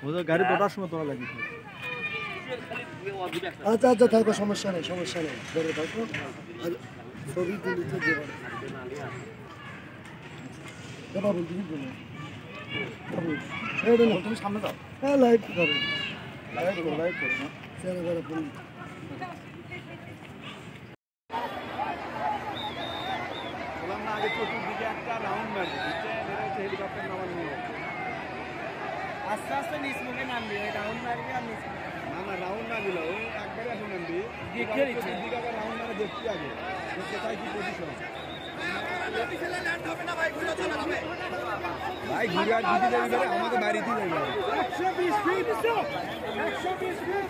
ওদের গাড়ি তোলার সময় তোলা লাগিয়েছে। আচ্ছা আচ্ছা থাকো, সমস্যা নেই ধরে থাকো। আর ছবি তুলিতে দেবো বাবু, দিদি বলো বাবু, তুমি সামনে যাও। হ্যাঁ লাইট করো, লাইট করো না চেহারা করে বলি। বললাম না আগে চতুর্দিকে একটা রাউন্ড মারবে, হেলিকপ্টার নামার নিয়ে আস্তে আস্তে নিচ মুখে নামবি, ওই রাউন্ড মারবি আর নিচ না রাউন্ড না দিল, ওই একবারে এখন নামবি চতুর্দিকে আবার রাউন্ড মারে দেখবি আগে কোথায় কি পজিশন। ভাই ঘুরে আর দিদি যাবি ধরে আমাকে বাড়িতে যাবি 120 ফিট 120 ফিট।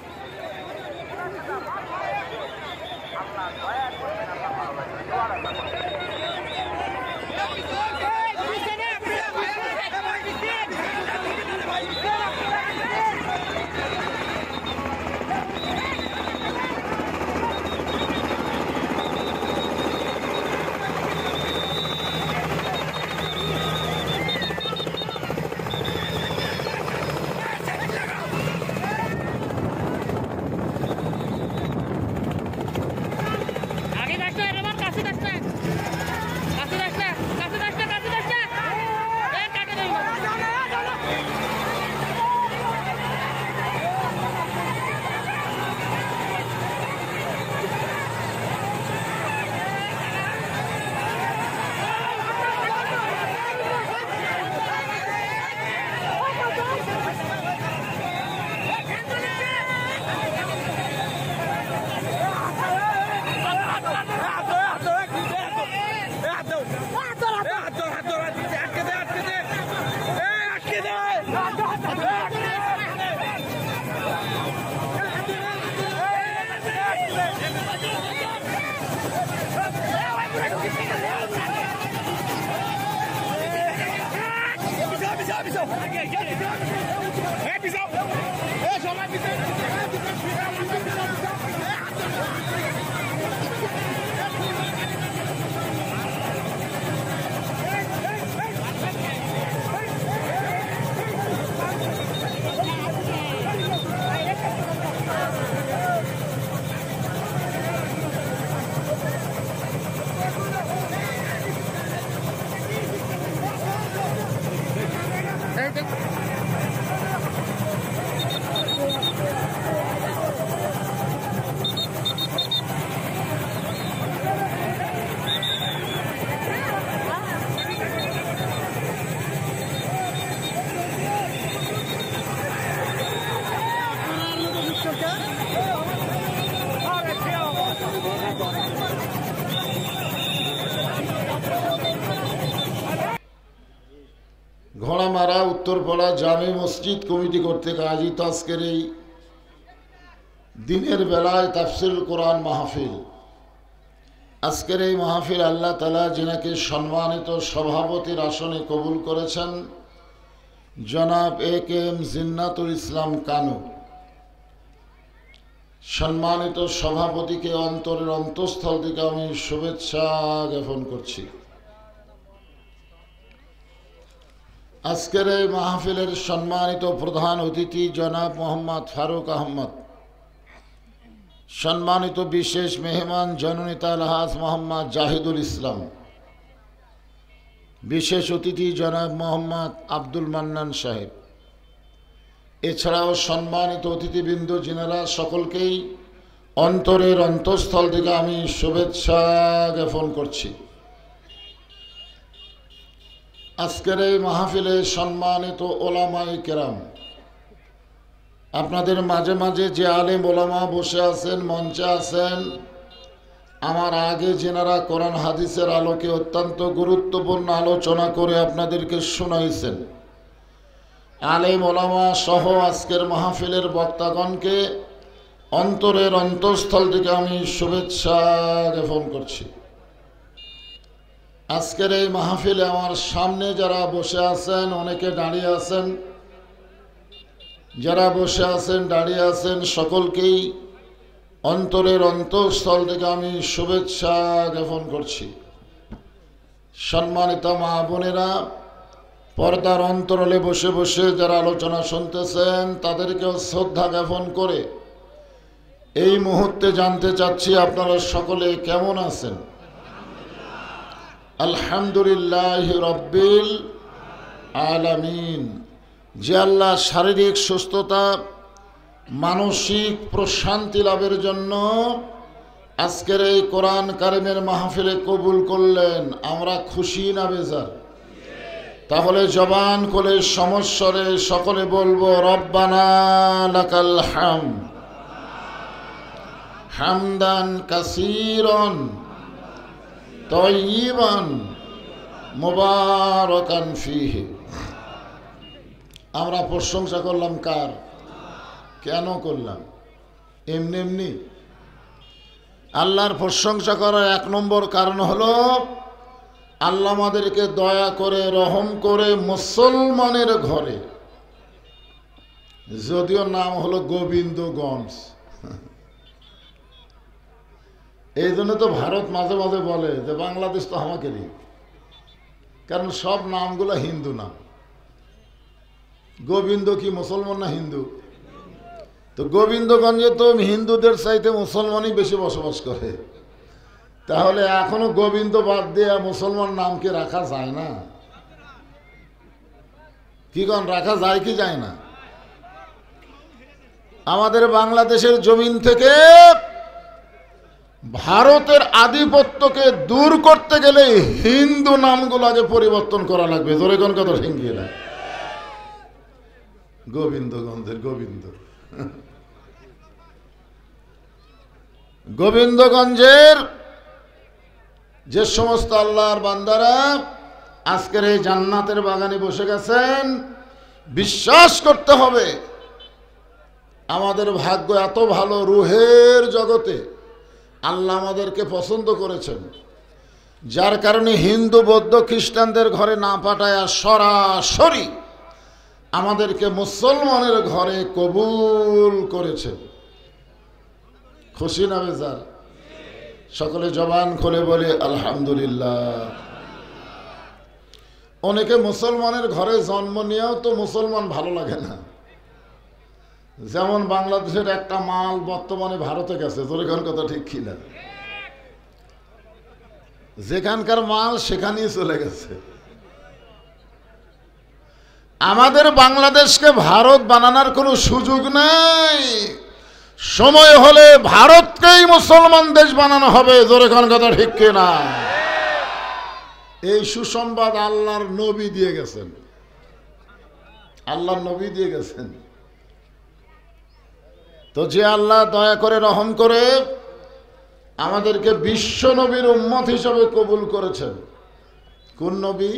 ঘোড়ামারা উত্তরপাড়া জামে মসজিদ কমিটি কর্তৃক আয়োজিত আজকের এই দিনের বেলায় তাফসিরুল কোরআন মাহফিল। আজকের এই মাহফিল আল্লাহ তাআলা যিনাকে সম্মানিত সভাপতির আসনে কবুল করেছেন, জনাব এ.কে.এম. জিন্নাতুল ইসলাম কানু, সম্মানিত সভাপতিকে অন্তরের অন্তঃস্থল থেকে আমি শুভেচ্ছা জ্ঞাপন করছি। আজকের এই মাহফিলের সম্মানিত প্রধান অতিথি জনাব মোহাম্মদ ফারুক আহমদ, সম্মানিত বিশেষ মেহমান জননেতা আলহাজ মোহাম্মদ জাহিদুল ইসলাম, বিশেষ অতিথি জনাব মোহাম্মদ আব্দুল মান্নান সাহেব, এছাড়াও সম্মানিত অতিথিবৃন্দ যিনারা, সকলকেই অন্তরের অন্তঃস্থল থেকে আমি শুভেচ্ছা জ্ঞাপন করছি। আজকের এই মাহফিলে সম্মানিত ওলামায়ে কেরাম, আপনাদের মাঝে মাঝে যে আলেম ওলামা বসে আছেন, মঞ্চে আছেন, আমার আগে যেনারা কোরআন হাদিসের আলোকে অত্যন্ত গুরুত্বপূর্ণ আলোচনা করে আপনাদেরকে শোনাইছেন, আলেম ওলামা সহ আজকের মাহফিলের বক্তাগণকে অন্তরের অন্তঃস্থল থেকে আমি শুভেচ্ছা জ্ঞাপন করছি। আজকের এই মাহফিলে আমার সামনে যারা বসে আছেন, অনেকে দাঁড়িয়ে আছেন, যারা বসে আছেন দাঁড়িয়ে আছেন, সকলকেই অন্তরের অন্তঃস্থল থেকে আমি শুভেচ্ছা জ্ঞাপন করছি। সম্মানিত মা বোনেরা, পর্দার অন্তরালে বসে বসে যারা আলোচনা শুনতেছেন তাদেরকেও শ্রদ্ধা জ্ঞাপন করে এই মুহূর্তে জানতে চাচ্ছি আপনারা সকলে কেমন আছেন? আলহামদুলিল্লাহ রাব্বিল আলামিন। যে আল্লাহ শারীরিক সুস্থতা, মানসিক প্রশান্তি লাভের জন্য আজকের এই কোরআন কারিমের মাহফিলে কবুল করলেন, আমরা খুশি না বেজার? তাহলে জবান খুলে সমস্বরে সকলে বলবো রব্বানা লাকাল হামদ হামদান কাসীরান তাইয়িবান মুবারাকান ফীহি। আমরা প্রশংসা করলাম কার? কেন করলাম? এমনি এমনি? আল্লাহর প্রশংসা করার এক নম্বর কারণ হলো আল্লাহ আমাদেরকে দয়া করে রহম করে মুসলমানের ঘরে, যদিও নাম হলো গোবিন্দগঞ্জ, এই জন্য তো ভারত মাঝে মাঝে বলে যে বাংলাদেশ তো আমাকেরই, কারণ সব নামগুলো হিন্দু নাম। গোবিন্দ কি মুসলমান না হিন্দু? তো গোবিন্দগঞ্জে তো হিন্দুদের চাইতে মুসলমানই বেশি বসবাস করে, তাহলে এখনো গোবিন্দ বাদ দিয়ে মুসলমান নামকে রাখা যায় না? কি কোন রাখা যায় কি যায় না? আমাদের বাংলাদেশের জমিন থেকে ভারতের আধিপত্যকে দূর করতে গেলে হিন্দু নামগুলো আগে পরিবর্তন করা লাগবে। জোরে কোন কথা ঠিকিয়ে না? গোবিন্দগঞ্জের গোবিন্দ, গোবিন্দগঞ্জের যে সমস্ত আল্লাহর বান্দারা আজকের এই জান্নাতের বাগানে বসে গেছেন, বিশ্বাস করতে হবে আমাদের ভাগ্য এত ভালো, রুহের জগতে আল্লাহ আমাদেরকে পছন্দ করেছেন, যার কারণে হিন্দু বৌদ্ধ খ্রিস্টানদের ঘরে না পাঠায় সরাসরি আমাদেরকে মুসলমানের ঘরে কবুল করেছেন। খুশি না বেজার? সকলে জবান খুলে বলে আলহামদুলিল্লাহ। অনেকে মুসলমানের ঘরে জন্ম নিয়েও তো মুসলমান ভালো লাগে না। যেমন বাংলাদেশের একটা মাল বর্তমানে ভারতে গেছে, তোর এখান কথা ঠিক কিনা? যেখানকার মাল সেখানেই চলে গেছে। আমাদের বাংলাদেশকে ভারত বানানোর কোনো সুযোগ নাই। সময় হলে ভারতকেই মুসলমান দেশ বানানো হবে। জোরে কোন কথা ঠিক কিনা? এই সুসংবাদ আল্লাহর নবী দিয়ে গেছেন, আল্লাহর নবী দিয়ে গেছেন। তো যে আল্লাহ দয়া করে রহম করে আমাদেরকে বিশ্ব নবীর উম্মত হিসাবে কবুল করেছেন। কোন নবী?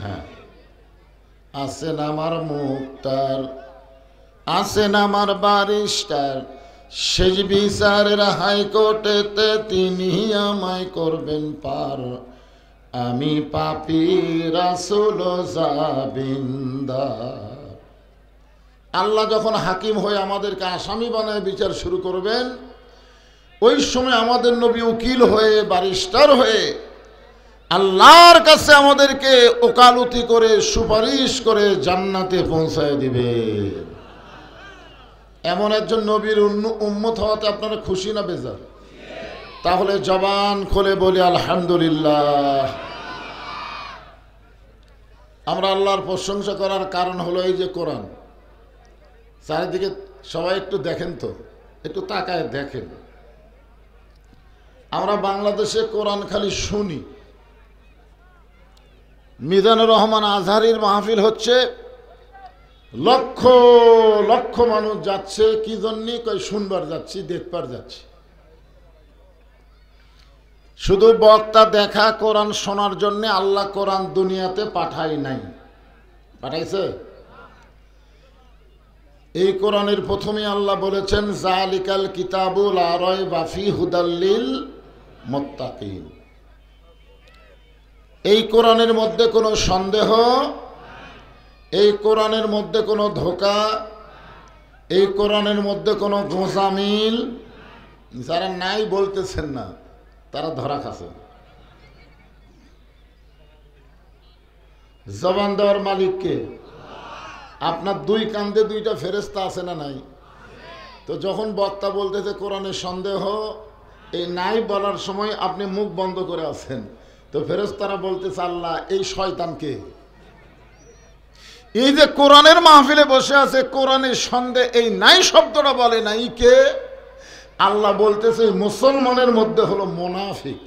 হ্যাঁ, আছেন আমার মুক্তার, আছেন আমার বারিস্টার, শেষ বিচারের হাইকোর্টেতে তিনি আমায় করবেন পার। আমি পাপী রাসূল জাবিন্দার। আল্লাহ যখন হাকিম হয়ে আমাদেরকে আসামি বানায় বিচার শুরু করবেন, ওই সময় আমাদের নবী উকিল হয়ে, বারিস্টার হয়ে আল্লাহর কাছে আমাদেরকে ওকালতি করে, সুপারিশ করে জান্নাতে পৌঁছায় দিবে। এমন একজন নবীর উম্মত হওয়াতে আপনারা খুশি না বেজার? তাহলে জবান খুলে বলি আলহামদুলিল্লাহ। আমরা আল্লাহর প্রশংসা করার কারণ হলো এই যে কোরআন। চারিদিকে সবাই একটু দেখেন তো, একটু তাকায় দেখেন। আমরা বাংলাদেশে কোরআন খালি শুনি। মিজানুর রহমান আজহারির মাহফিল হচ্ছে, লক্ষ লক্ষ মানুষ যাচ্ছে। কি জন্যে? কই শুনবার যাচ্ছি, দেখবার যাচ্ছি। শুধু বক্তা দেখা, কোরআন শোনার জন্য আল্লাহ কোরআন দুনিয়াতে পাঠায় নাই। পাঠাইছে? এই কোরআনের প্রথমে আল্লাহ বলেছেন জালিকাল কিতাবুল লা রাইবা ফীহি হুদাল লিল মুত্তাকিন। এই কোরআনের মধ্যে কোনো সন্দেহ, এই কোরআনের মধ্যে কোনো ধোঁকা, এই কোরআনের মধ্যে কোনো গোঁজামিল, যারা নাই বলতেছেন না তারা ধরা খাচ্ছেন। জবান দেওয়ার মালিককে। আপনার দুই কান্দে দুইটা ফেরেশতা আছে না নাই? তো যখন বক্তা বলতেছে কোরআনের সন্দেহ, এই নাই বলার সময় আপনি মুখ বন্ধ করে আছেন, তো ফেরেশতারা বলতেছে আল্লাহ এই শয়তানকে। এই যে কোরআনের মাহফিলে বসে আছে, কোরআনের সন্দেহ এই নাই শব্দটা বলে নাই কে? আল্লাহ বলতেছে মুসলমানের মধ্যে হলো মুনাফিক।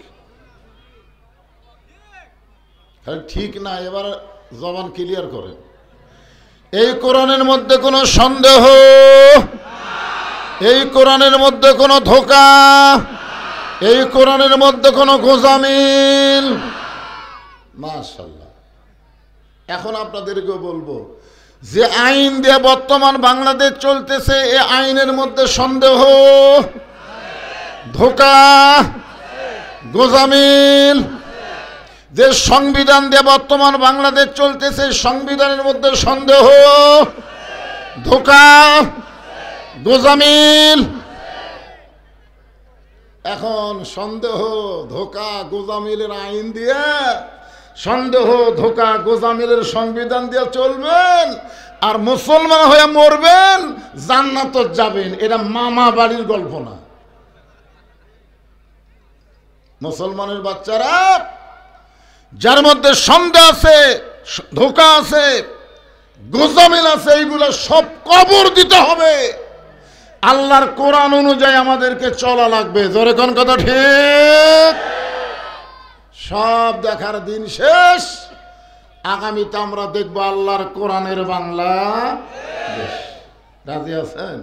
ঠিক না? এবার জবান ক্লিয়ার করেন। এই কোরআনের মধ্যে কোনো সন্দেহ, এই কোরআনের মধ্যে কোনো ধোঁকা, এই কোরআনের মধ্যে কোনো গোজামিল। মাশাআল্লাহ। এখন আপনাদেরকে বলবো যে আইন দিয়ে বর্তমান বাংলাদেশ চলতেছে, এই আইনের মধ্যে সন্দেহ, ধোঁকা, গোজামিল। যে সংবিধান দিয়ে বর্তমান বাংলাদেশ চলতেছে, সংবিধানের মধ্যে সন্দেহ, ধোঁকা, গোজামিল। এখন সন্দেহ, ধোঁকা, গোজামিলের আইন দিয়ে, সন্দেহ, ধোঁকা, গোজামিলের সংবিধান দিয়ে চলবেন আর মুসলমান হয়ে মরবেন, জান্নাত যাবেন। এটা মামা বাড়ির গল্প না। মুসলমানের বাচ্চারা যার মধ্যে সন্দেহ আছে, ধোঁকা আছে, গোজামিল আছে, এইগুলো সব কবর দিতে হবে। আল্লাহর কোরআন অনুযায়ী আমাদেরকে চলা লাগবে। জোরে কোন কথা ঠিক? সব দেখার দিন শেষ। আগামীতে আমরা দেখব আল্লাহর কোরআনের বাংলা দেশ। রাজি আছেন?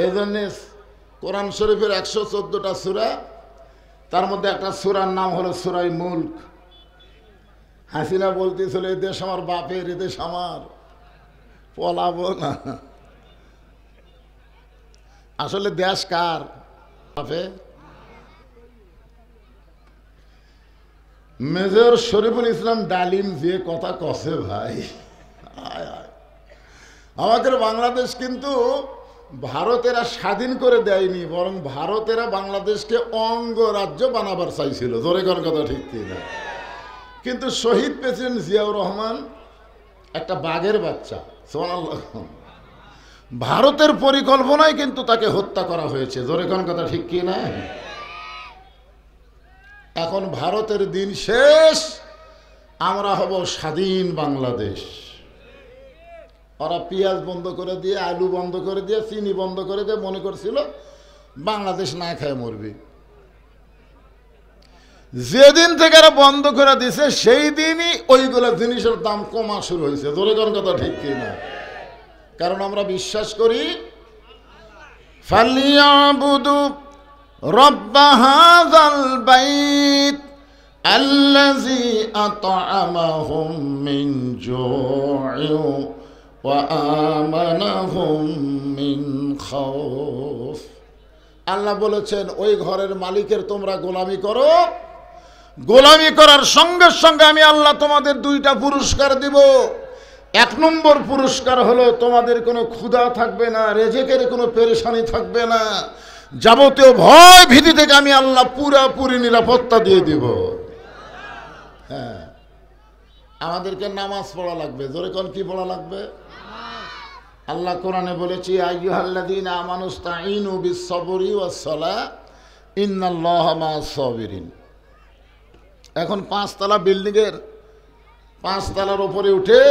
এই জন্য কোরআন শরীফের 114টা সূরা, তার মধ্যে একটা সূরার নাম হলো সূরায়ে মুলক। হাসিনা বলতেছিল এই দেশ আমার বাপের, এই দেশ আমার, পলাবো না। আসলে দেশ কার? বাপে। মেজর শরীফুল ইসলাম ডালিম যে কথা কছে ভাই, আমাদের বাংলাদেশ কিন্তু ভারতেরা স্বাধীন করে দেয়নি, বরং ভারতেরা বাংলাদেশকে অঙ্গরাজ্য বানাবার চাইছিল। জোরে কোন কথা ঠিক কিনা? কিন্তু শহীদ প্রেসিডেন্ট জিয়াউর রহমান একটা বাঘের বাচ্চা, সুবহানাল্লাহ, ভারতের পরিকল্পনায় কিন্তু তাকে হত্যা করা হয়েছে। জোরে কোন কথা ঠিক কিনা? এখন ভারতের দিন শেষ, আমরা হব স্বাধীন বাংলাদেশ। ওরা পেঁয়াজ বন্ধ করে দিয়ে, আলু বন্ধ করে দিয়ে, চিনি বন্ধ করে দিয়ে মনে করছিল বাংলাদেশ না খায় মরবে। যেদিন থেকে এরা বন্ধ করে দিছে সেই দিনই ওইগুলো জিনিসের দাম কমা শুরু হয়েছে। জোরে কোন কথা ঠিক কিনা? কারণ আমরা বিশ্বাস করি ফালিয়াবুদু রব্ব হাযাল বাইত আল্লাযী আত'আমাহুম মিন জু'ইন ওয়া আমানাহুম মিন খাউফ। আল্লাহ বলেছেন ওই ঘরের মালিকের তোমরা গোলামি করো, গোলামি করার সঙ্গে সঙ্গে আমি আল্লাহ তোমাদের দুইটা পুরস্কার দিব। 1 নম্বর পুরস্কার হলো তোমাদের কোনো ক্ষুধা থাকবে না, রেজেকের কোনো পেরেশানি থাকবে না, যাবতীয় ভয় ভীতি থেকে আমি আল্লাহ পুরাপুরি নিরাপত্তা দিয়ে দিব। হ্যাঁ, আমাদেরকে নামাজ পড়া লাগবে। জোরে কোন কি পড়া লাগবে? আল্লাহ কোরআনে বলেছি আইয়ুহাল্লাযীনা আমানুস্তাঈনু বিস-সাবরি ওয়াস-সালাহ ইন্নাল্লাহা মা'আস-সাবিরিন। এখন 5 তলা বিল্ডিংয়ের 5 তলার উপরে উঠে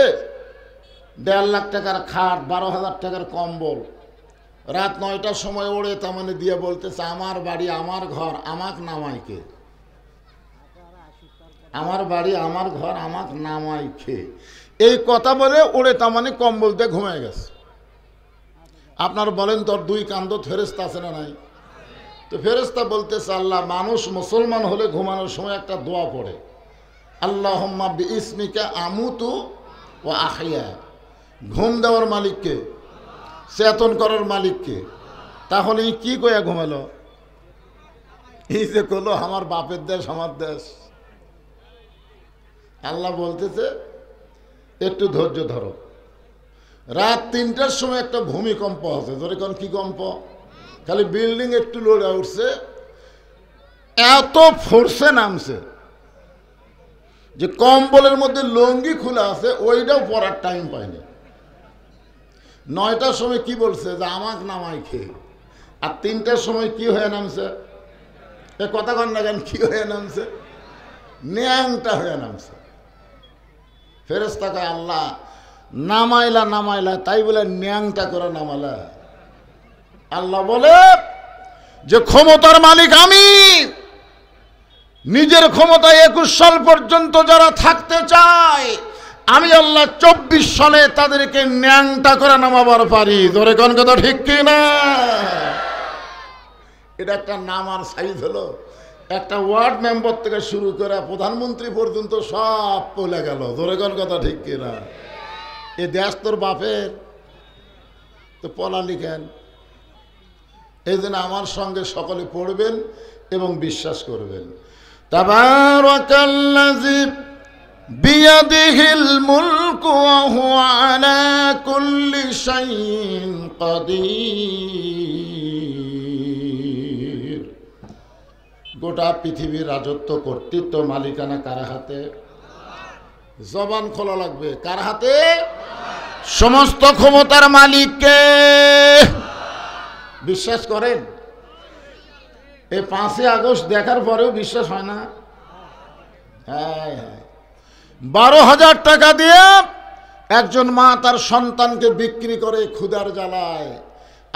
1.5 লাখ টাকার খাট, 12,000 টাকার কম্বল, রাত 9টার সময় ওড়ে তামানে দিয়ে বলতেছে আমার বাড়ি আমার ঘর আমাক নামাই কে, আমার বাড়ি আমার ঘর আমাক নামাই কে। এই কথা বলে ওড়ে তামানে কম্বল দিয়ে ঘুমিয়ে গেছে। আপনার বলেন তোর 2 কান্দত ফেরেশতা আছে না নাই? তো ফেরেশতা বলতেছে আল্লাহ মানুষ মুসলমান হলে ঘুমানোর সময় একটা দোয়া পড়ে, আল্লাহুম্মা বিইসমিকা আমুতু ওয়া আহইয়া। ঘুম দেওয়ার মালিককে, চেতন করার মালিককে। তাহলে কি কইয়া ঘুমালো? এই যে কলো আমার বাপের দেশ আমার দেশ। আল্লাহ বলতেছে একটু ধৈর্য ধরো। রাত 3টার সময় একটা ভূমিকম্প আছে। ধরে কোন কি কম্প? খালি বিল্ডিং একটু লড়ে উঠছে, এত ফোর্সে নামছে, যে কম্বলের মধ্যে লুঙ্গি খোলা আছে ওইটাও পরার টাইম পায়নি। 9টার সময় কি বলছে যে আমাকে নামাই খেয়ে, আর 3টার সময় কি হয়ে নামছে, এ কথা কন না কেন, কি হয়ে নামছে, ন্যাংটা হয়ে নামছে। ফেরেশতা কয় আল্লাহ নামাইলা তাই বলে ন্যাংটা করে নামালা। আল্লাহ বলে যে ক্ষমতার মালিক আমি, নিজের ক্ষমতায় 21 সাল পর্যন্ত যারা থাকতে চায় আমি আল্লাহ 24 সালে তাদেরকে ন্যাংটা করে নামাবার পারি। ধরে কোন কথা ঠিক কি না? এটা একটা নামার সাইজ হলো। একটা ওয়ার্ড মেম্বার থেকে শুরু করে প্রধানমন্ত্রী পর্যন্ত সব পলে গেল। ধরে কোন কথা ঠিক কি না? এ দেশ তোর বাপের, তো পলালি কেন? এই জন্য আমার সঙ্গে সকলে পড়বেন এবং বিশ্বাস করবেন। তাবারাকাল্লাযী বিয়াদিহিল মুলকু ওয়া হুয়া আলা কুল্লি শাইইন কাদির। গোটা পৃথিবীর রাজত্ব, কর্তৃত্ব, মালিকানা কার হাতে? জবান খোলা লাগবে। কার হাতে? সমস্ত ক্ষমতার মালিককে। বিশ্বাস করেন? এই 5ই আগস্ট দেখার পরেও বিশ্বাস হয় না? হ্যাঁ, 12,000 টাকা দিয়ে একজন মা তার সন্তানকে বিক্রি করে ক্ষুধার জ্বালায়,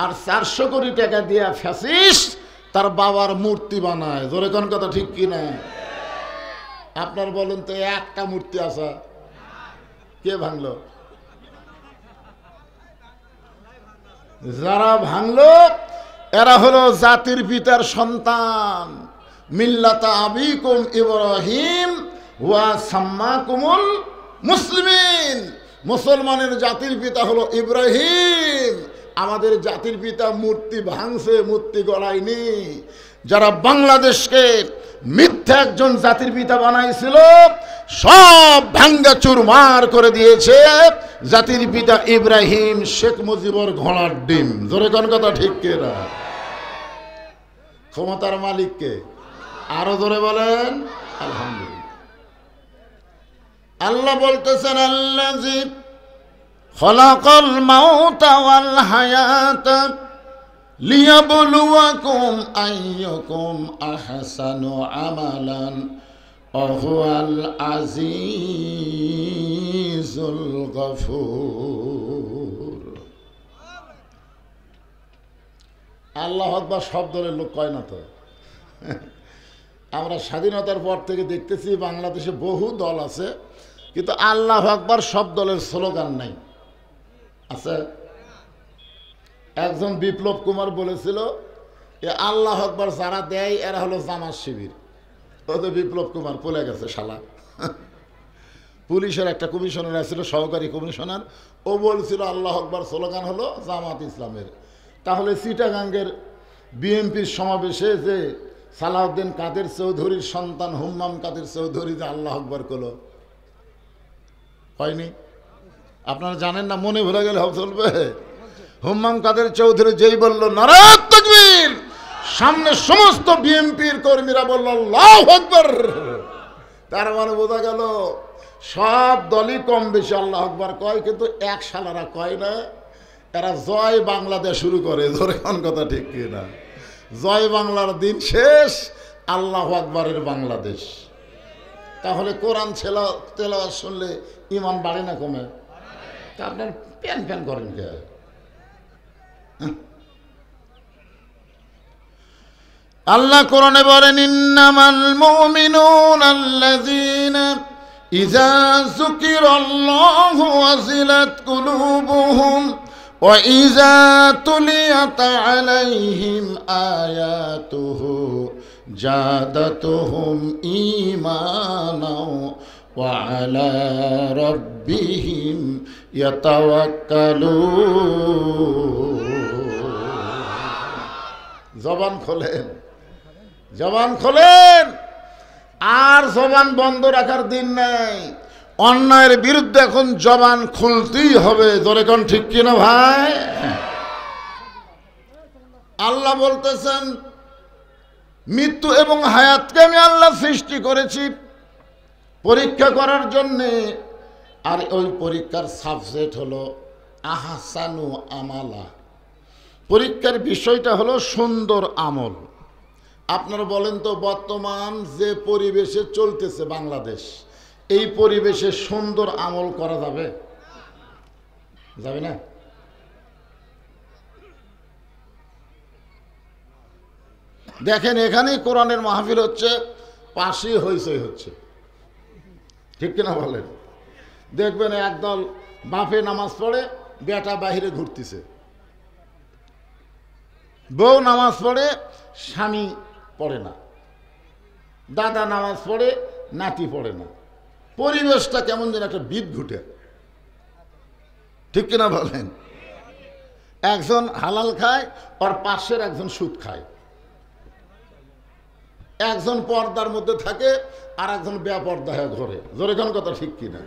আর 400 কোটি টাকা দিয়ে ফ্যাসিস্ট তার বাবার মূর্তি বানায়। জোরে কোন কথা ঠিক কি না? আপনার বলেন তো একটা মূর্তি আছে, কে ভাঙলো? যারা ভাঙলো এরা হলো জাতির পিতার সন্তান। মিল্লাতা আবিকুম ইব্রাহিম ওয়া সাম্মাকুমুল মুসলিমিন। মুসলমানের জাতির পিতা হলো ইব্রাহিম। আমাদের জাতির পিতা মূর্তি ভাঙছে, মূর্তি গড়ায়নি। যারা বাংলাদেশকে মিথ্যা একজন জাতির পিতা বানাইছিল সব ভাঙ্গা চুরমার করে দিয়েছে জাতির পিতা ইব্রাহিম, শেখ মুজিবর ঘোড়ার ডিম। জোরে কোন কথা ঠিক কে না? ক্ষমতার মালিককে আরো জোরে বলেন আলহামদুলিল্লাহ। আল্লাহ বলতেছেন আল্লাযী খলাকাল মাউতা ওয়াল হায়াতা লিয়াবলুয়াকুম আইয়ুকুম আহসানু আমালান ওয়া হুয়াল আজিজুল গফুর। আল্লাহু আকবার শব্দের লোক কয় না তো। আমরা স্বাধীনতার পর থেকে দেখতেছি বাংলাদেশে বহু দল আছে, কিন্তু আল্লাহু আকবার সব দলের স্লোগান নাই। আছে একজন বিপ্লব কুমার বলেছিল এ আল্লাহু আকবার যারা দেয় এরা হলো জামাত শিবির। ও তো বিপ্লব কুমার পলে গেছে শালা। পুলিশের একটা কমিশনার আছিল, সহকারী কমিশনার, ও বলছিল আল্লাহু আকবার স্লোগান হলো জামাত ইসলামের। তাহলে চিটাগাঙ্গের বিএনপির সমাবেশে যে সালাউদ্দিন কাদের চৌধুরীর সন্তান হুম্মাম কাদের চৌধুরী যে আল্লাহু আকবার করলো হয়নি? আপনারা জানেন না? মনে ভুলে গেলে চলবে? হুম্মাম কাদের চৌধুরী যেই বলল নারায়ে তাকবীর, সামনে সমস্ত বিএনপির কর্মীরা বলল আল্লাহু আকবার। তার মানে বোঝা গেল সব দলই কম বেশি আল্লাহু আকবার কয়, কিন্তু এক শালারা কয় না। এরা জয় বাংলাদেশ শুরু করে। ধরে কোন কথা ঠিক কি না? জয় বাংলার দিন শেষ, আল্লাহু আকবারের বাংলাদেশ। তাহলে কোরআন তেলাওয়াত শুনলে ঈমান বাড়ে না কমে? তা আপনার প্যান প্যান করেন কে? আল্লাহ কোরআনে বলেন ইন্নামাল মুমিনুনা আল্লাযীনা ইযা যুকিরাল্লাহু ওয়াজিলাত কুলুবুহুম ওয়া ইযা তুলিয়াত আলাইহিম আয়াতুহু জাদাতুহুম ঈমানাও ওয়া আলা রাব্বিহিম ইয়াতাওয়াক্কালুন। জবান খোলেন, জবান খোলেন। আর জবান বন্ধ রাখার দিন নাই। অন্যায়ের বিরুদ্ধে এখন জবান খুলতেই হবে। জোরে কোন ঠিক কিনা ভাই? আল্লাহ বলতেছেন মৃত্যু এবং হায়াতকে আমি আল্লাহ সৃষ্টি করেছি। পরীক্ষা করার জন্যে। আর ওই পরীক্ষার সাবজেক্ট হলো আহসানু আমালা। পরীক্ষার বিষয়টা হলো সুন্দর আমল। আপনারা বলেন তো, বর্তমান যে পরিবেশে চলতেছে বাংলাদেশ, এই পরিবেশে সুন্দর আমল করা যাবে? যাবে না? দেখেন, এখানেই কোরআনের মাহফিল হচ্ছে, পাশেই হইচই হচ্ছে, ঠিক কিনা বলেন? দেখবেন একদল বাপে নামাজ পড়ে, বেটা বাহিরে ঘুরতেছে, বউ নামাজ পড়ে, স্বামী পড়ে না, দাদা নামাজ পড়ে, নাতি পড়ে না। পরিবেশটা কেমন যেন একটা বিদঘুটে, ঠিক কিনা বলেন? একজন হালাল খায়, আর পাশের একজন সুদ খায়। একজন পর্দার মধ্যে থাকে, আর একজন বেপর্দা হয়ে ঘরে। জোরে কোন কথা, ঠিক কিনা?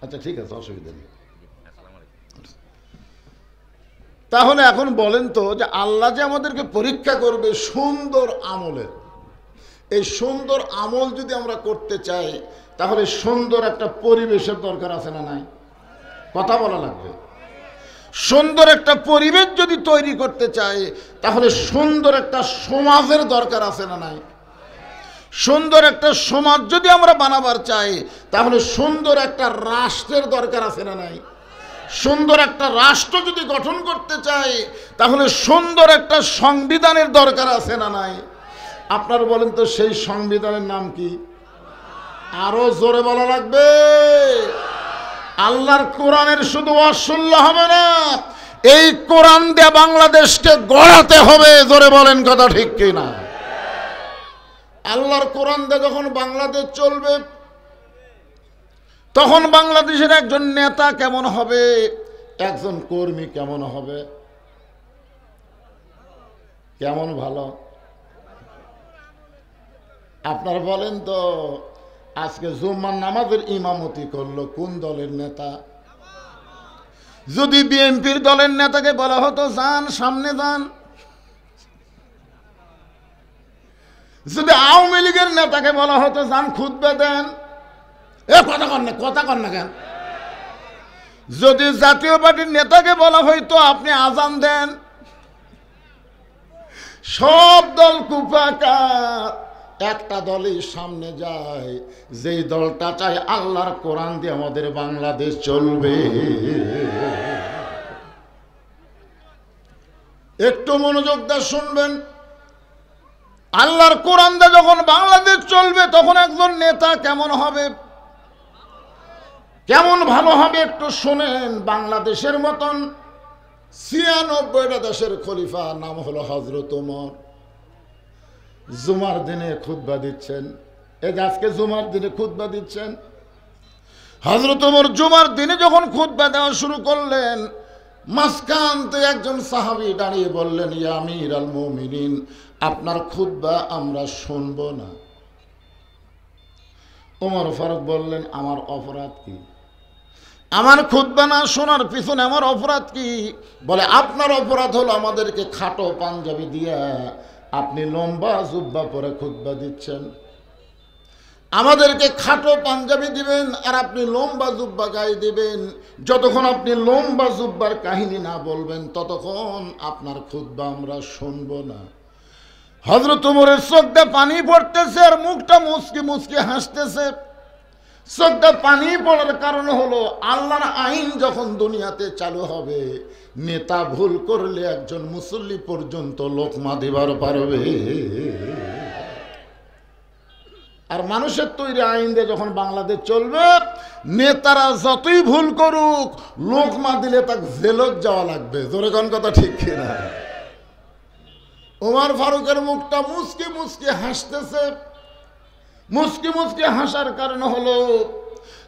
আচ্ছা ঠিক আছে, অসুবিধা নেই। তাহলে এখন বলেন তো, যে আল্লাহ যে আমাদেরকে পরীক্ষা করবে সুন্দর আমলের, এই সুন্দর আমল যদি আমরা করতে চাই, তাহলে সুন্দর একটা পরিবেশের দরকার আছে না নাই? কথা বলা লাগবে। সুন্দর একটা পরিবেশ যদি তৈরি করতে চাই, তাহলে সুন্দর একটা সমাজের দরকার আছে না নাই? সুন্দর একটা সমাজ যদি আমরা বানাবার চাই, তাহলে সুন্দর একটা রাষ্ট্রের দরকার আছে না নাই? সুন্দর একটা রাষ্ট্র যদি গঠন করতে চাই, তাহলে সুন্দর একটা সংবিধানের দরকার আছে না নাই? আপনারা বলেন তো, সেই সংবিধানের নাম কি? আরো জোরে বলা লাগবে। আল্লাহর কোরআনের শুধু অশুল্য হবে না, এই কোরআন দিয়ে বাংলাদেশকে গড়াতে হবে। জোরে বলেন কথা, ঠিক কিনা? আল্লাহর কোরআন দিয়ে যখন বাংলাদেশ চলবে, তখন বাংলাদেশের একজন নেতা কেমন হবে, একজন কর্মী কেমন হবে? কেমন ভালো? আপনারা বলেন তো, আজকে জুম্মার নামাজের ইমামতি করলো কোন দলের নেতা? যদি বিএনপির দলের নেতাকে বলা হতো যান সামনে যান, যদি আওয়ামী লীগের নেতাকে বলা হতো যান খুতবা দেন, কথা কন না কেন? যদি জাতীয় পার্টির নেতাকে বলা হইতো আপনি আজান দেন, সব দল কুপাকার, একটা দলই সামনে যায়, যেই দলটা চায় আল্লাহর কোরআন দিয়ে আমাদের বাংলাদেশ চলবে। একটু মনোযোগ দিয়ে শুনবেন। আল্লাহর কোরআন দিয়ে যখন বাংলাদেশ চলবে, তখন একজন নেতা কেমন হবে, কেমন ভালো হবে একটু শোনেন। বাংলাদেশের মতন 96টা দেশের খলিফা, নাম হলো হযরত ওমর, জুমার দিনে খুতবা দিচ্ছেন। এই যে আজকে জুমার দিনে খুতবা দিচ্ছেন, হযরত ওমর জুমার দিনে যখন খুতবা দেওয়া শুরু করলেন, মাঝখান থেকে একজন সাহাবী দাঁড়িয়ে বললেন, ইয়া আমিরুল মুমিনিন, আপনার খুতবা আমরা শুনবো না। ওমর ফারুক বললেন, আমার অপরাধ কি? আমার খুতবা না শোনার পিছনে আমার অপরাধ কি? বলে, আপনার অপরাধ হলো আমাদেরকে খাটো পাঞ্জাবি দিয়া আপনি লম্বা জুব্বা পরে খুতবা দিচ্ছেন। আমাদেরকে খাটো পাঞ্জাবি দিবেন আর আপনি লম্বা জুব্বা গায়ে দিবেন। যতক্ষণ আপনি লম্বা জুব্বার কাহিনী না বলবেন, ততক্ষণ আপনার খুতবা আমরা শুনবো না। হযরত ওমরের চোখটা পানি পড়তেছে, আর মুখটা মুচকি মুচকি হাসতেছে। চোখটা পানি পড়ার কারণ হলো, আল্লাহর আইন যখন দুনিয়াতে চালু হবে, নেতা ভুল করলে একজন মুসল্লি পর্যন্ত লোকমা দিবার পারবে। আর মানুষের তৈরি আইন দিয়ে যখন বাংলাদেশ চলবে, নেতারা যতই ভুল করুক, লোকমা দিলে তাকে জেলত যাওয়া লাগবে। জোরে কোন কথা, ঠিক কিনা? ওমর ফারুকের মুখটা মুচকি মুচকি হাসতেছে। মুচকি মুচকি হাসার কারণ হলো,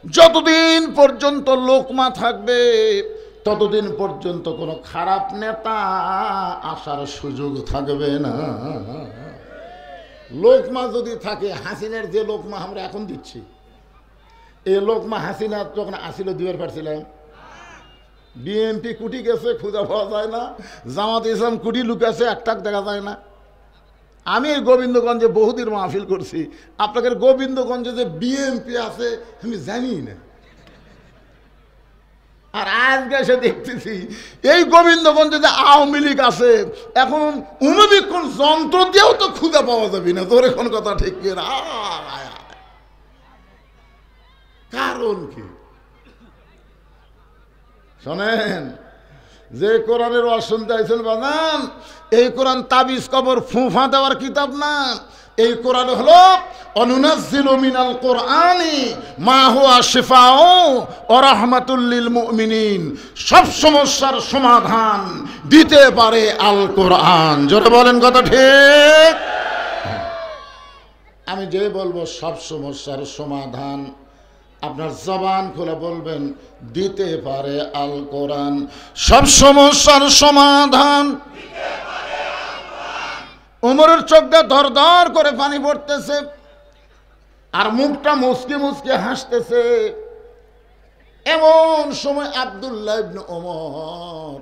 যতদিন পর্যন্ত লোকমা থাকবে, ততদিন পর্যন্ত কোনো খারাপ নেতা আসার সুযোগ থাকবে না। লোকমা যদি থাকে, হাসিনার যে লোকমা আমরা এখন দিচ্ছি, এই লোকমা হাসিনা যখন আসিল দিবার পারছিলাম। বিএনপি কুটি গেছে, খুঁজে পাওয়া যায় না। জামাত ইসলাম কুটি লুকাছে, একটাক দেখা যায় না। আমি এই গোবিন্দগঞ্জে বহুদিন মাহফিল করছি, আপনাদের গোবিন্দগঞ্জে যে বিএনপি আছে আমি জানি না, আর আজকে এসে দেখতেছি এই গোবিন্দগঞ্জে যে আওয়ামী লীগ আছে, এখন অনুবীক্ষণ যন্ত্র দিয়েও তো খুঁজে পাওয়া যাবে না। তোর এখন কথা ঠিক না, কারণ কি শোনেন, যে কোরআনের ওয়াজ শুনতে আইছেন বাজান, এই কোরআন তাবিজ কবর ফুঁফা দেওয়ার কিতাব না। এই কোরআন হলো অনুনাজ্জিলু মিনাল কোরআনি মা হুয়া শিফাউ ওয়া রাহমাতুল লিল মুমিনিন। সব সমস্যার সমাধান দিতে পারে আল কোরআন। জোরে বলেন কথা ঠিক? আমি যে বলবো সব সমস্যার সমাধান, আপনার জবান খুলে বলবেন দিতে পারে আল কোরআন। সব সমস্যার সমাধান। ওমরের চোখটা ধর ধর করে পানি পড়তেছে, আর মুখটা মুচকি মুচকি হাসতেছে। এমন সময় আব্দুল্লাহ ইবনে ওমর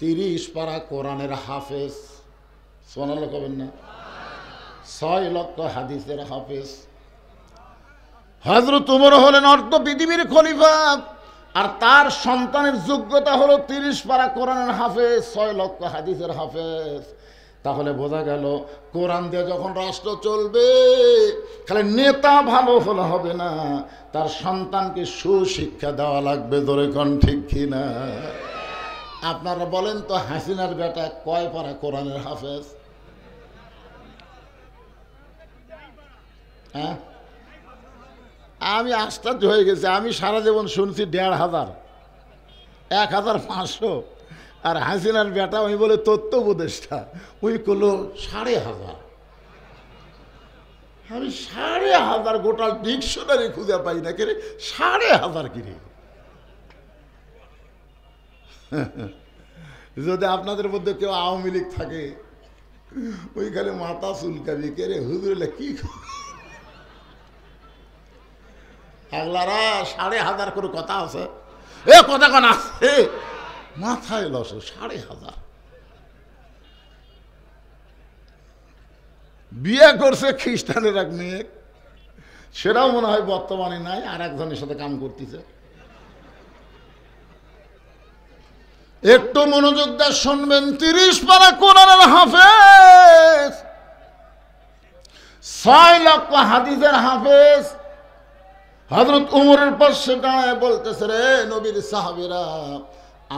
30 পারা কোরআনের হাফেজ, সোনাল কবেন না, 6 লক্ষ হাদিসের হাফেজ। হযরত ওমর হলেন অর্ধ পৃথিবীর খলিফা, আর তার সন্তানের যোগ্যতা হলো 30 পারা কোরআনের হাফেজ, 6 লক্ষ হাদিসের হাফেজ। তাহলে বোঝা গেল কোরআন দিয়ে যখন রাষ্ট্র চলবে, খালি নেতা ভালো হলে হবে না, তার সন্তানকে সুশিক্ষা দেওয়া লাগবে। ধরে কোন ঠিক কিনা? আপনারা বলেন তো, হাসিনার বেটা কয় পারা কোরআনের হাফেজ? হ্যাঁ, আমি আশ্চর্য হয়ে গেছি। আমি সারা জীবন শুনছি 1,500, 1,500, আর হাসিনার বেটা ওই বলে তথ্য উপদেষ্টা, ওই করলো 1,500। আমি 1,500 গোটা ডিকশনারি খুঁজে পাই না, কে 1,500 কিরে? যদি আপনাদের মধ্যে কেউ আওয়ামী লীগ থাকে, ওইখানে মাথা চুলকাবি, কে রে হুজুরলা কি আগলারা 1,500 করে কথা আছে, এ কথা কোন আছে মাথায় লস। 1,500 বিয়ে করছে খ্রিস্টানের এক মেয়ে, সেটাও মনে হয় বর্তমানে নাই, আর একজনের সাথে কাম করতেছে। একটু মনোযোগ দিয়ে শুনবেন, 30 পারা কোরআনের হাফেজ, 6 লক্ষ হাদিসের হাফেজ। হযরত ওমরের পাশে দাঁড়ায় বলতেছে, রে নবীর সাহাবীরা,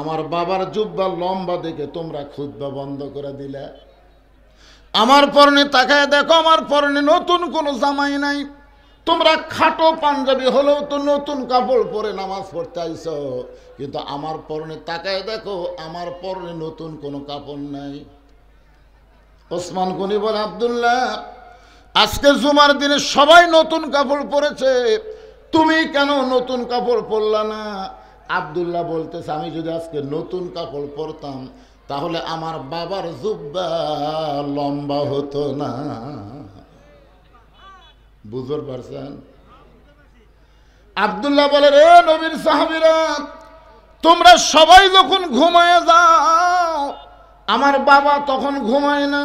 আমার বাবার জুব্বা লম্বা দেখে তোমরা খুতবা বন্ধ করে দিলে। আমার পরনে তাকায় দেখো, আমার পরনে নতুন কোনো জামাই নাই। তোমরা খাটো পাঞ্জাবি হলেও তো নতুন কাপড় পরে নামাজ পড়তে আইছো, কিন্তু আমার পরনে তাকায় দেখো, আমার পরনে নতুন কোনো কাপড় নাই। ওসমান গনি বলে, আব্দুল্লাহ, আজকে জুমার দিনে সবাই নতুন কাপড় পরেছে, তুমি কেন নতুন কাপড় পরলা না? আব্দুল্লাহ বলতেছে, আমি যদি আজকে নতুন কাপড় পরতাম তাহলে আমার বাবার জুব্বা লম্বা হতো না। বুঝতে পারছেন? আব্দুল্লাহ বলে, রে নবীর সাহাবীরা, তোমরা সবাই যখন ঘুমায় যাও, আমার বাবা তখন ঘুমায় না।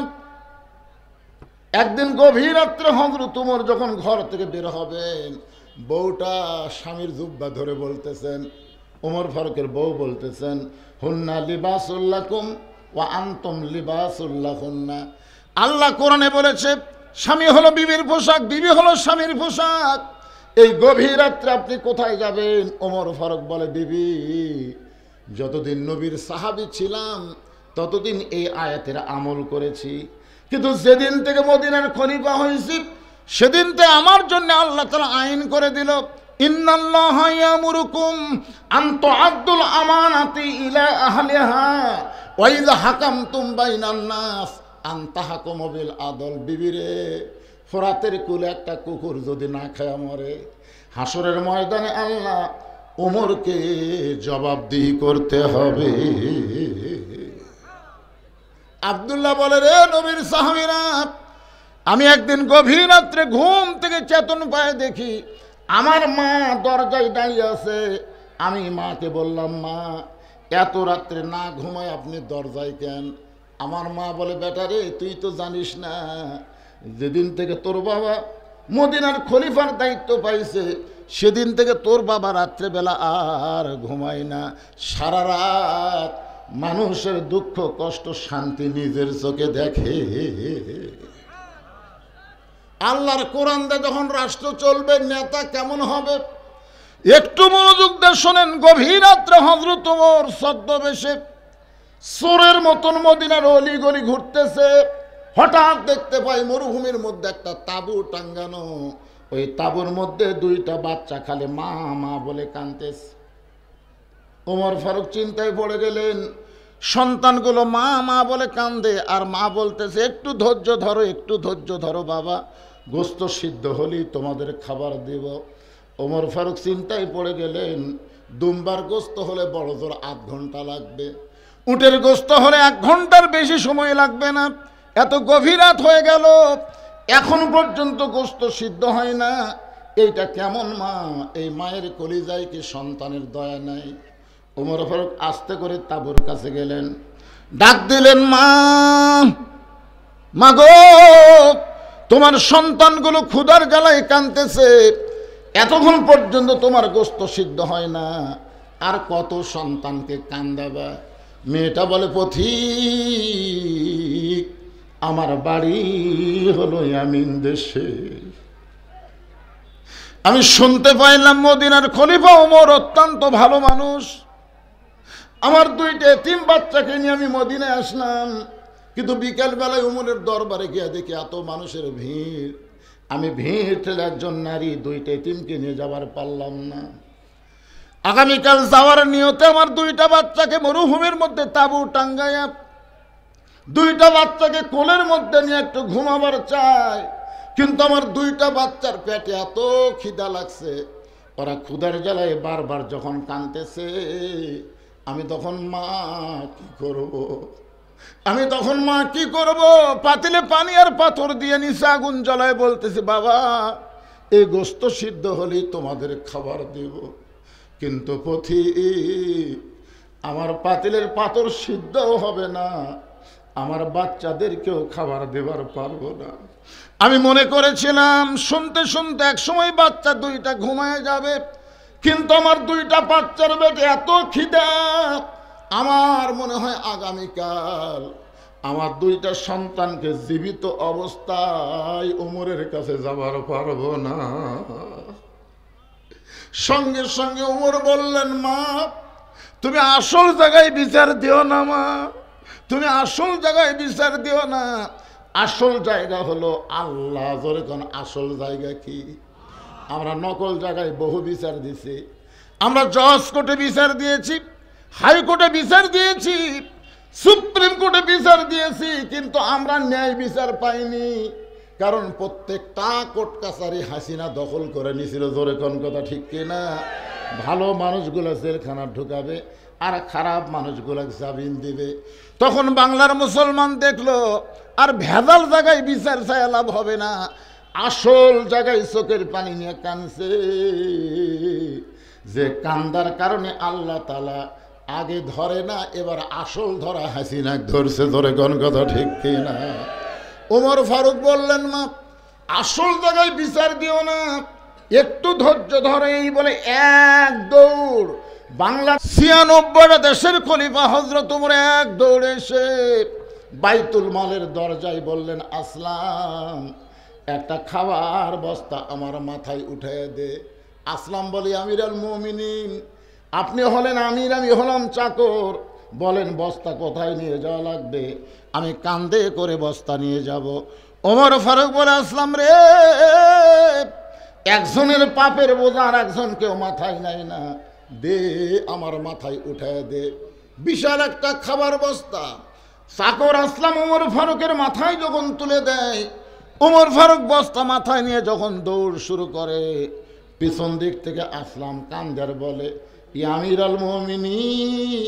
একদিন গভীর রাত্রে হযরত ওমর যখন ঘর থেকে বের হবেন, বউটা স্বামীর জুব্বা ধরে বলতেছেন, ওমর ফারুকের বউ বলতেছেন, হুন্না লিবাসুল লাকুম ওয়া আনতুম লিবাসুল লাহুন্না। আল্লাহ কোরআনে বলেছে, স্বামী হলো বিবির পোশাক, বিবি হলো স্বামীর পোশাক। এই গভীর রাত্রে আপনি কোথায় যাবেন? ওমর ফারুক বলে, বিবি, যতদিন নবীর সাহাবী ছিলাম ততদিন এই আয়াতের আমল করেছি, কিন্তু যেদিন থেকে মদিনার খলিফা হয়েছি সেদিন থেকে আমার জন্য আল্লাহ তাআলা আইন করে দিল, ইন্নাল্লাহা ইয়ামুরুকুম আন তুআদ্দুল আমানাতি ইলা আহলিহা ওয়া ইযা হাকামতুম বাইনান নাস আন তাহকুমু বিল আদল। বিবিরে, ফোরাতের কুলে একটা কুকুর যদি না খায় মরে, হাসরের ময়দানে আল্লাহ ওমরকে জবাবদিহি করতে হবে। আব্দুল্লাহ বলে, রে নবীর সাহাবীরা, আমি একদিন গভীর রাত্রে ঘুম থেকে চেতন পায়ে দেখি আমার মা দরজায় দাঁড়িয়ে আছে। আমি মাকে বললাম, মা, এত রাত্রে না ঘুমায় আপনি দরজায় কেন? আমার মা বলে, বেটা রে, তুই তো জানিস না, যেদিন থেকে তোর বাবা মদিনার খলিফার দায়িত্ব পাইছে সেদিন থেকে তোর বাবা রাত্রেবেলা আর ঘুমায় না, সারা রাত মানুষের দুঃখ কষ্ট শান্তি নিজের চোখে দেখে। আল্লাহর কোরআন দিয়ে যখন রাষ্ট্র চলবে, নেতা কেমন হবে একটু মনোযোগ দিয়ে শোনেন। গভীর রাত্রে হযরত ওমর ছদ্মবেশে চোরের মতন মদিনার অলি গলি ঘুরতেছে। হঠাৎ দেখতে পাই মরুভূমির মধ্যে একটা তাঁবু টাঙ্গানো, ওই তাঁবুর মধ্যে দুইটা বাচ্চা খালি মা মা বলে কাঁদতেছে। ওমর ফারুক চিন্তায় পড়ে গেলেন, সন্তানগুলো মা মা বলে কান্দে আর মা বলতেছে, একটু ধৈর্য ধরো, একটু ধৈর্য ধরো বাবা, গোস্ত সিদ্ধ হলেই তোমাদের খাবার দেব। ওমর ফারুক চিন্তায় পড়ে গেলেন, দুম্বার গোস্ত হলে বড় জোর 8 ঘন্টা লাগবে, উটের গোস্ত হলে 1 ঘন্টার বেশি সময় লাগবে না। এত গভীর রাত হয়ে গেল, এখন পর্যন্ত গোস্ত সিদ্ধ হয় না, এইটা কেমন মা? এই মায়ের কলিজায় কি সন্তানের দয়া নাই? ওমর ফারুক আস্তে করে তাঁবুর কাছে গেলেন, ডাক দিলেন, মা মা গো, তোমার সন্তানগুলো ক্ষুধার জ্বালায় কাঁদতেছে, এতক্ষণ পর্যন্ত তোমার গোস্ত সিদ্ধ হয় না, আর কত সন্তানকে কান্দাবা? মেয়েটা বলে, পথিক, আমার বাড়ি হলো ইয়ামিন দেশে। আমি শুনতে পাইলাম মদিনার খলিফা ওমর অত্যন্ত ভালো মানুষ। আমার 2টা এতিম বাচ্চাকে নিয়ে আমি মদিনায় আসলাম, কিন্তু বিকালবেলায় ওমরের দরবারে গিয়ে দেখি এত মানুষের ভিড়, আমি ভিড় ঠেলে একজন নারী 2টা এতিমকে নিয়ে যাবার পারলাম না। আগামীকাল যাওয়ার নিয়তে আমার 2টা বাচ্চাকে মরুভূমির মধ্যে তাঁবু টাঙ্গাইয়া 2টা বাচ্চাকে কোলের মধ্যে নিয়ে একটু ঘুমাবার চাই, কিন্তু আমার 2টা বাচ্চার পেটে এত খিদা লাগছে, ওরা ক্ষুধার জ্বালায় বারবার যখন কাঁদতেছে, আমি তখন মা কি করব? আমি তখন মা কি করব? পাতিলে পানি আর পাথর দিয়ে নিচে আগুন জ্বালায় বলতেছি, বাবা এই গোস্ত সিদ্ধ হলেই তোমাদের খাবার দেব, কিন্তু পথিক, আমার পাতিলের পাথর সিদ্ধও হবে না, আমার বাচ্চাদেরকেও খাবার দেবার পারবো না। আমি মনে করেছিলাম শুনতে শুনতে এক সময় বাচ্চা 2টা ঘুমায় যাবে, কিন্তু আমার 2টা বাচ্চার পেটে এত খিদা, আমার মনে হয় আগামীকাল আমার 2টা সন্তানকে জীবিত অবস্থায় ওমরের কাছে যাবার পারবো না। সঙ্গে সঙ্গে ওমর বললেন, মা তুমি আসল জায়গায় বিচার দিও না, মা তুমি আসল জায়গায় বিচার দিও না, আসল জায়গা হলো আল্লাহ। জোরে কোন আসল জায়গা কি? আমরা নকল জায়গায় বহু বিচার দিছি, আমরা জজ কোর্টে বিচার দিয়েছি, হাইকোর্টে বিচার দিয়েছি, সুপ্রিম কোর্টে বিচার দিয়েছি, কিন্তু আমরা ন্যায় বিচার পাইনি, কারণ প্রত্যেকটা কোর্ট কাছারি হাসিনা দখল করে নিছিল। জোরে কোন কথা ঠিক কিনা? ভালো মানুষগুলো জেলখানা ঢুকাবে আর খারাপ মানুষগুলো জামিন দিবে। তখন বাংলার মুসলমান দেখলো আর ভেজাল জায়গায় বিচার চাই লাভ হবে না, আসল জায়গায় চোখের পানি নিয়ে কাঁদছে, যে কান্দার কারণে আল্লাহ তাআলা আগে ধরে না, এবার আসল ধরা হাসিনা ধরছে। ধরে কোন কথা ঠিক কিনা? ওমর ফারুক বললেন, মা আসল জায়গায় বিচার দিও না, একটু ধৈর্য ধরে। এই বলে এক দৌড় বাংলা 96টা দেশের খলিফা হযরত ওমর এক দৌড়ে এসে বাইতুল মালের দরজায় বললেন, আসলাম একটা খাবার বস্তা আমার মাথায় উঠিয়ে দে। আসলাম বলি, আমিরুল মুমিনিন, আপনি হলেন আমির, আমি হলাম চাকর, বলেন বস্তা কোথায় নিয়ে যাওয়া লাগবে, আমি কান্দে করে বস্তা নিয়ে যাব। ওমর ফারুক বলে, আসলাম রে, একজনের পাপের বোঝা আর একজন কেউ মাথায় নেয় না, দে আমার মাথায় উঠায় দে। বিশাল একটা খাবার বস্তা চাকর আসলাম ওমর ফারুকের মাথায় যখন তুলে দেয়, ওমর ফারুক বস্তা মাথায় নিয়ে যখন দৌড় শুরু করে, পিছন দিক থেকে আসলাম কান্দার বলে, ইয়া আমিরুল মুমিনিন,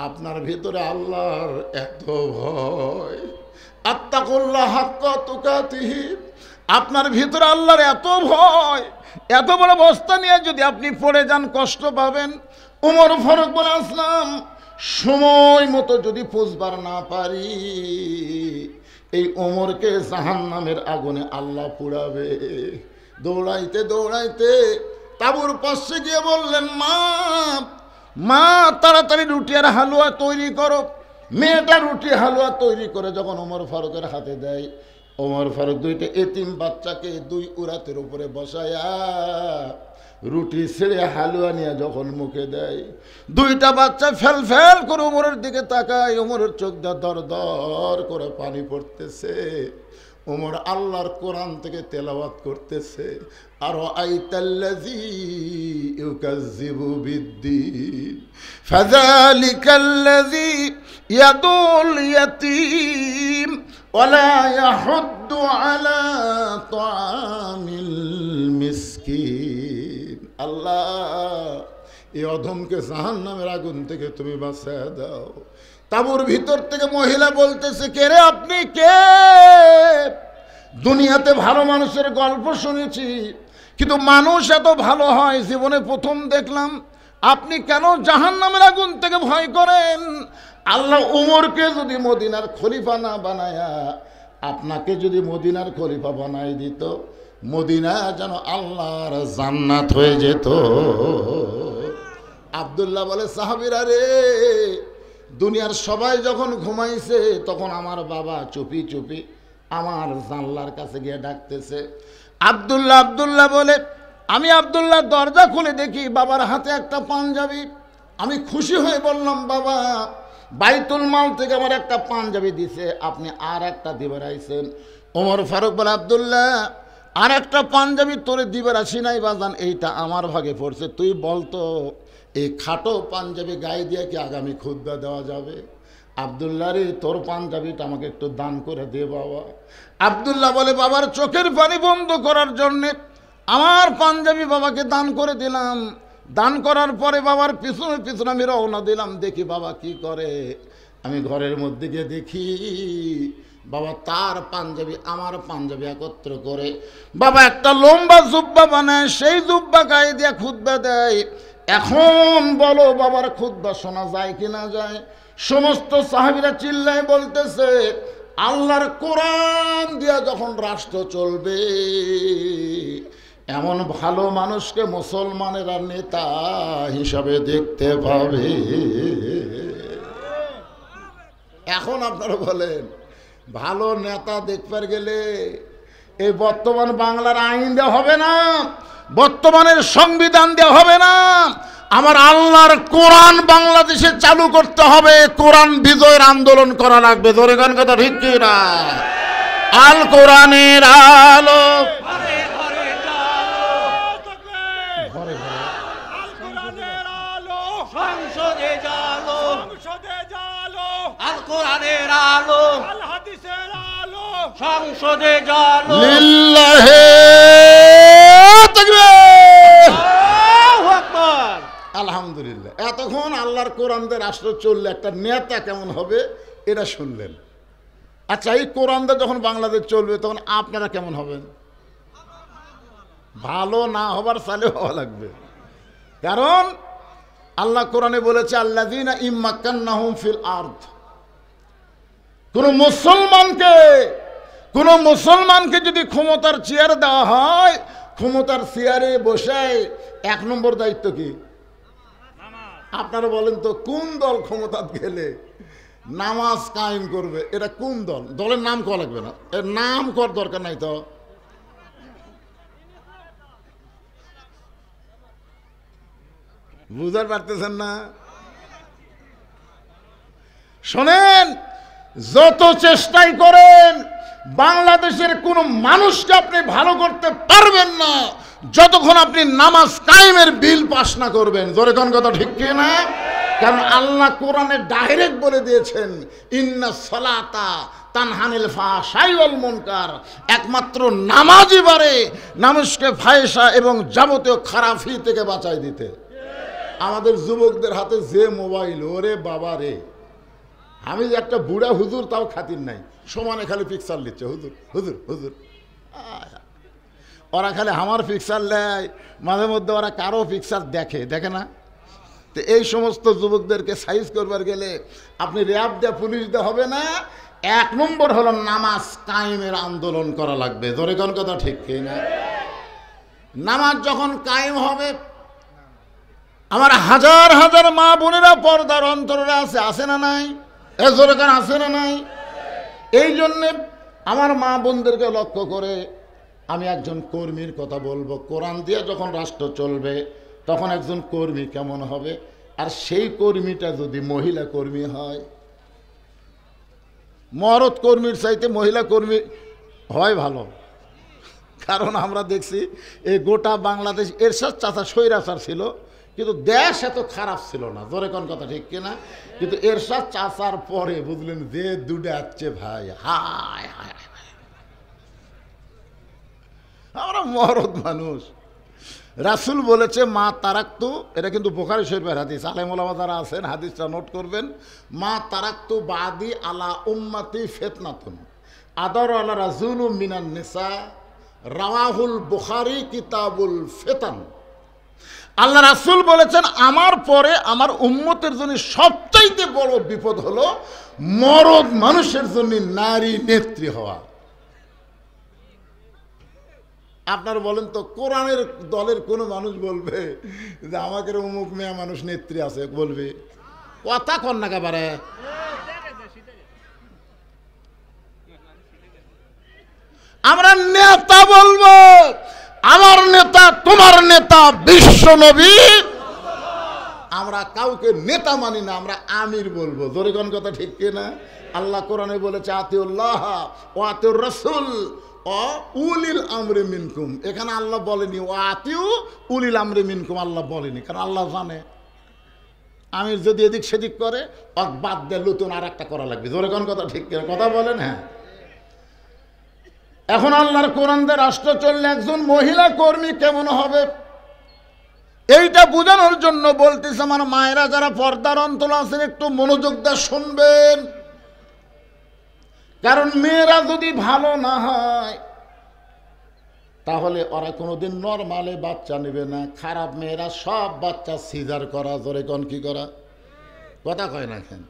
আপনার ভিতরে আল্লাহর এত ভয়, আত্তাকুল্লাহ হাক্কা তুকাতিহি, আপনার ভিতরে আল্লাহর এত ভয়, এত বড় বস্তা নিয়ে যদি আপনি পড়ে যান কষ্ট পাবেন। ওমর ফারুক বলে, আসলাম সময় মতো যদি পুষবার না পারি, এই ওমরকে জাহান্নামের আগুনে আল্লাহ পুড়াবে। দৌড়াইতে দৌড়াইতে তাঁবুর পাশে গিয়ে বললেন, মা মা তাড়াতাড়ি রুটি আর হালুয়া তৈরি করো। মেয়েটা রুটি হালুয়া তৈরি করে যখন ওমর ফারুকের হাতে দেয়, ওমর ফারুক দুইটা এতিম বাচ্চাকে দুই উরাতের উপরে বসায়া রুটি ছেড়ে হালুয়া নিয়ে যখন মুখে দেয়, দুইটা বাচ্চা ফেল ফেল করে ওমরের দিকে তাকায়। ওমরের চোখ দিয়ে দর দর করে পানি পড়তেছে। ওমর আল্লাহর কোরআন থেকে তেলাওয়াত করতেছে, আর আইতাল্লাযী ইউকাযযিবু বিদ্দীন ফাযালিকাল্লাযী ইয়াদুল ইয়াতীম ওয়ালা ইয়াহুদ্দু আলা তাআমিল মিসকিন। আল্লাহ, এই অধমকে জাহান্নামের আগুন থেকে তুমি বাঁচায় দাও। তাঁবুর ভিতর থেকে মহিলা বলতেছে, কে রে আপনি, কে? দুনিয়াতে ভালো মানুষের গল্প শুনেছি, কিন্তু মানুষ এত ভালো হয় জীবনে প্রথম দেখলাম। আপনি কেন জাহান্নামের আগুন থেকে ভয় করেন? আল্লাহ উমরকে যদি মদিনার খলিফা না বানায়া আপনাকে যদি মদিনার খলিফা বানাই দিত, মদিনা যেন আল্লাহর জান্নাত হয়ে যেত। আব্দুল্লাহ বলে, সাহাবীরা রে, দুনিয়ার সবাই যখন ঘুমাইছে তখন আমার বাবা চুপি চুপি আমার জানলার কাছে গিয়ে ডাকতেছে। আব্দুল্লাহ আব্দুল্লাহ বলে, আমি আব্দুল্লাহ দরজা খুলে দেখি বাবার হাতে একটা পাঞ্জাবি। আমি খুশি হয়ে বললাম, বাবা বাইতুল মাল থেকে আমার একটা পাঞ্জাবি দিছে, আপনি আর একটা দিবার আইছেন। ওমর ফারুক বলে, আব্দুল্লাহ আর একটা পাঞ্জাবি তোরে দিবার আসি নাই বাজান, এইটা আমার ভাগে পড়ছে। তুই বলতো এই খাটো পাঞ্জাবি গায়ে দিয়ে কি আগামী খুতবা দেওয়া যাবে? আব্দুল্লাহ রে, তোর পাঞ্জাবিটা আমাকে একটু দান করে দে বাবা। আব্দুল্লাহ বলে, বাবার চোখের পানি বন্ধ করার জন্যে আমার পাঞ্জাবি বাবাকে দান করে দিলাম। দান করার পরে বাবার পিছনে পিছনে আমি রওনা দিলাম, দেখি বাবা কি করে। আমি ঘরের মধ্যে গিয়ে দেখি বাবা তার পাঞ্জাবি আমার পাঞ্জাবি একত্র করে বাবা একটা লম্বা জুব্বা বানায়, সেই জুব্বা গায়ে দিয়ে খুতবা দেয়। এখন বলো বাবার খুতবা শোনা যায় কি না যায়? সমস্ত সাহাবীরা চিল্লায় বলতেছে, আল্লাহর কোরআন দিয়া যখন রাষ্ট্র চলবে, এমন ভালো মানুষকে মুসলমানেরা নেতা হিসাবে দেখতে পাবে। এখন আপনারা বলেন, ভালো নেতা দেখবার গেলে এই বর্তমান বাংলার আইন দেওয়া হবে না, বর্তমানের সংবিধান দেওয়া হবে না, আমার আল্লাহর কোরআন বাংলাদেশে চালু করতে হবে। কোরআন বিজয়ের আন্দোলন করা লাগবে। ধরে গান কথা ঠিক কি না? আল কোরআনের আলো ঘরে ঘরে আল কোরআনের আলো সংসদে জালো, সংসদে জালো, আল কোরআনের আলো আল হাদিসের আলো সংসদে জালো। লিল্লাহি তাকবীর, আল্লাহু আকবার। আলহামদুলিল্লাহ। এতক্ষণ আল্লাহর কোরআন দিয়ে রাষ্ট্র চললে একটা নেতা কেমন হবে এটা শুনলেন। আচ্ছা, এই কোরআন দিয়ে যখন বাংলাদেশ চলবে তখন আপনারা কেমন হবেন? ভালো না হবার চালে হওয়া লাগবে। কারণ আল্লাহ কোরআনে বলেছে, আল্লাযীনা ইম্মাক্কান্নাহুম ফিল আরদ। কোন মুসলমানকে যদি ক্ষমতার চেয়ার দেওয়া হয়, ক্ষমতার চেয়ারে বসায় এক নম্বর দায়িত্ব কি? আপনারা বলেন তো, কোন দল ক্ষমতা গেলে নামাজ কায়েম করবে? এটা কোন দল? দলের নাম করা লাগবে না, এর নাম কর দরকার নাই তো। বুঝতে পারতেছেন না? শোনেন, যত চেষ্টাই করেন বাংলাদেশের কোন মানুষকে আপনি ভালো করতে পারবেন না যতক্ষণ আপনি নামাজ কায়েমের বিল পাস না করবেন। জোরে কোন কথা ঠিক কি না? কারণ আল্লাহ কোরআনে ডাইরেক্ট বলে দিয়েছেন, ইন্নাস সালাতা তানহানিল ফাহশাই ওয়াল মুনকার। একমাত্র নামাজই পারে মানুষকে ফাহিশা এবং যাবতীয় খারাপি থেকে বাঁচাই দিতে। আমাদের যুবকদের হাতে যে মোবাইল, ওরে বাবা রে, আমি যে একটা বুড়া হুজুর তাও খাতির নাই, সমানে খালি পিকচার নিচ্ছে, হুজুর হুজুর হুজুর। ওরা খালি আমার পিকচার নেয়, মাঝে মধ্যে ওরা কারো পিকচার দেখে না? তো এই সমস্ত যুবকদেরকে সাইজ করবার গেলে আপনি র্যাব দেয়া পুলিশ দেওয়া হবে না, 1 নম্বর হলো নামাজ কায়েমের আন্দোলন করা লাগবে। জোরে কোন কথা ঠিক কি না? নামাজ যখন কায়েম হবে, আমার হাজার হাজার মা বোনেরা পর্দার অন্তরে আছে না নাই? এ জোরে কোন আছে না নাই? এই জন্যে আমার মা বোনদেরকে লক্ষ্য করে আমি একজন কর্মীর কথা বলবো। কোরআন দিয়ে যখন রাষ্ট্র চলবে তখন একজন কর্মী কেমন হবে, আর সেই কর্মীটা যদি মহিলা কর্মী হয়, মরদ কর্মীর চাইতে মহিলা কর্মী হয় ভালো। কারণ আমরা দেখছি এই গোটা বাংলাদেশ এরশাদ চাচা স্বৈরাচার ছিল, কিন্তু দেশ এত খারাপ ছিল না। জোরে কোন কথা ঠিক কিনা? কিন্তু এরশাদ চাচার পরে বুঝলেন যে দুটো আসছে ভাই, হায় হায়, আমরা মরদ মানুষ। রাসূল বলেছে মা তারাক্তু, এটা কিন্তু বুখারী শরীফের হাদিস, আলেম ওলামা যারা আছেন হাদিসটা নোট করবেন। মা তারাক্তু বাদি আলা উম্মতি ফিতনাতুন আদার আলা রাজুলু মিনান নিসা, রাওয়াহুল বুখারী কিতাবুল ফিতান। আল্লাহ রাসূল বলেছেন আমার পরে আমার উম্মতের জন্য সবচাইতে বড় বিপদ হলো মরদ মানুষের জন্য নারী নেত্রী হওয়া। আপনার বলেন তো কোরআনের দলের কোনো মানুষ বলবে যে আমাকে অমুক মেয়ে মানুষ নেত্রী আছে? বলবে? কথা কন না একেবারে। আমরা নেতা বলবো, আমার নেতা তোমার নেতা বিশ্ব নবী। আমরা কাউকে নেতা মানি না, আমরা আমির বলবো। জোরে কোন কথা ঠিক কিনা? আল্লাহ কোরআনে বলেছে আতিউল্লাহ ওয়া আতিউর রাসূল ও উলিল আমরি মিনকুম। এখানে আল্লাহ বলেনি ও আতিউ উলিল আমরি মিনকুম, আল্লাহ বলেনি, কারণ আল্লাহ জানে আমির যদি এদিক সেদিক করে বাদ দিয়ে নতুন আর একটা করা লাগবে। জোরে কোন কথা ঠিক কিনা? কথা বলেন। হ্যাঁ, এখন আল্লাহর কোরআন দিয়ে রাষ্ট্র চললে একজন মহিলা কর্মী কেমন হবে এইটা বোঝানোর জন্য বলতেছে আমার মায়েরা যারা পর্দার অন্তরে আছেন একটু মনোযোগ দিয়ে শুনবেন। কারণ মেয়েরা যদি ভালো না হয় তাহলে ওরা কোনোদিন নরমালে বাচ্চা নেবে না। খারাপ মেয়েরা সব বাচ্চা সিজার করা। জোরে কোন কি করা? কথা কয় না। কেন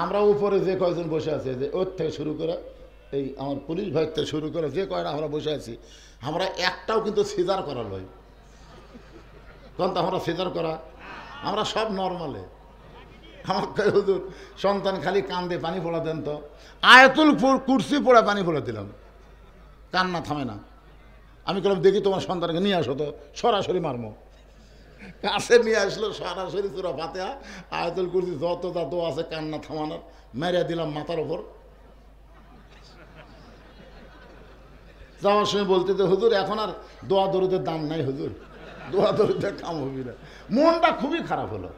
আমরা উপরে যে কয়জন বসে আছে, যে ওর থেকে শুরু করে এই আমার পুলিশ ভাই থেকে শুরু করে যে কয়টা আমরা বসে আছি, আমরা একটাও কিন্তু সিজার করা লই। কারণ তো আমরা সিজার করা, আমরা সব নর্মালে। আমার কয় হুজুর সন্তান খালি কান্দে, পানি পড়া দেন তো। আয়াতুল কুরসি পড়ে পানি পড়ে দিলাম, কান্না থামে না। আমি বললাম দেখি তোমার সন্তানকে নিয়ে আসো তো, সরাসরি মারমো। কাছে নিয়ে আসলো, সরাসরি সূরা ফাতিহা আয়াতুল কুরসি যত যত আছে কান্না থামানোর মেরে দিলাম মাথার ওপর। যাওয়ার সময় বলতে হুজুর এখন আর দোয়া দরুদের দাম নাই হুজুর, দোয়া দরুদের কাম হবি না। মনটা খুবই খারাপ হলো।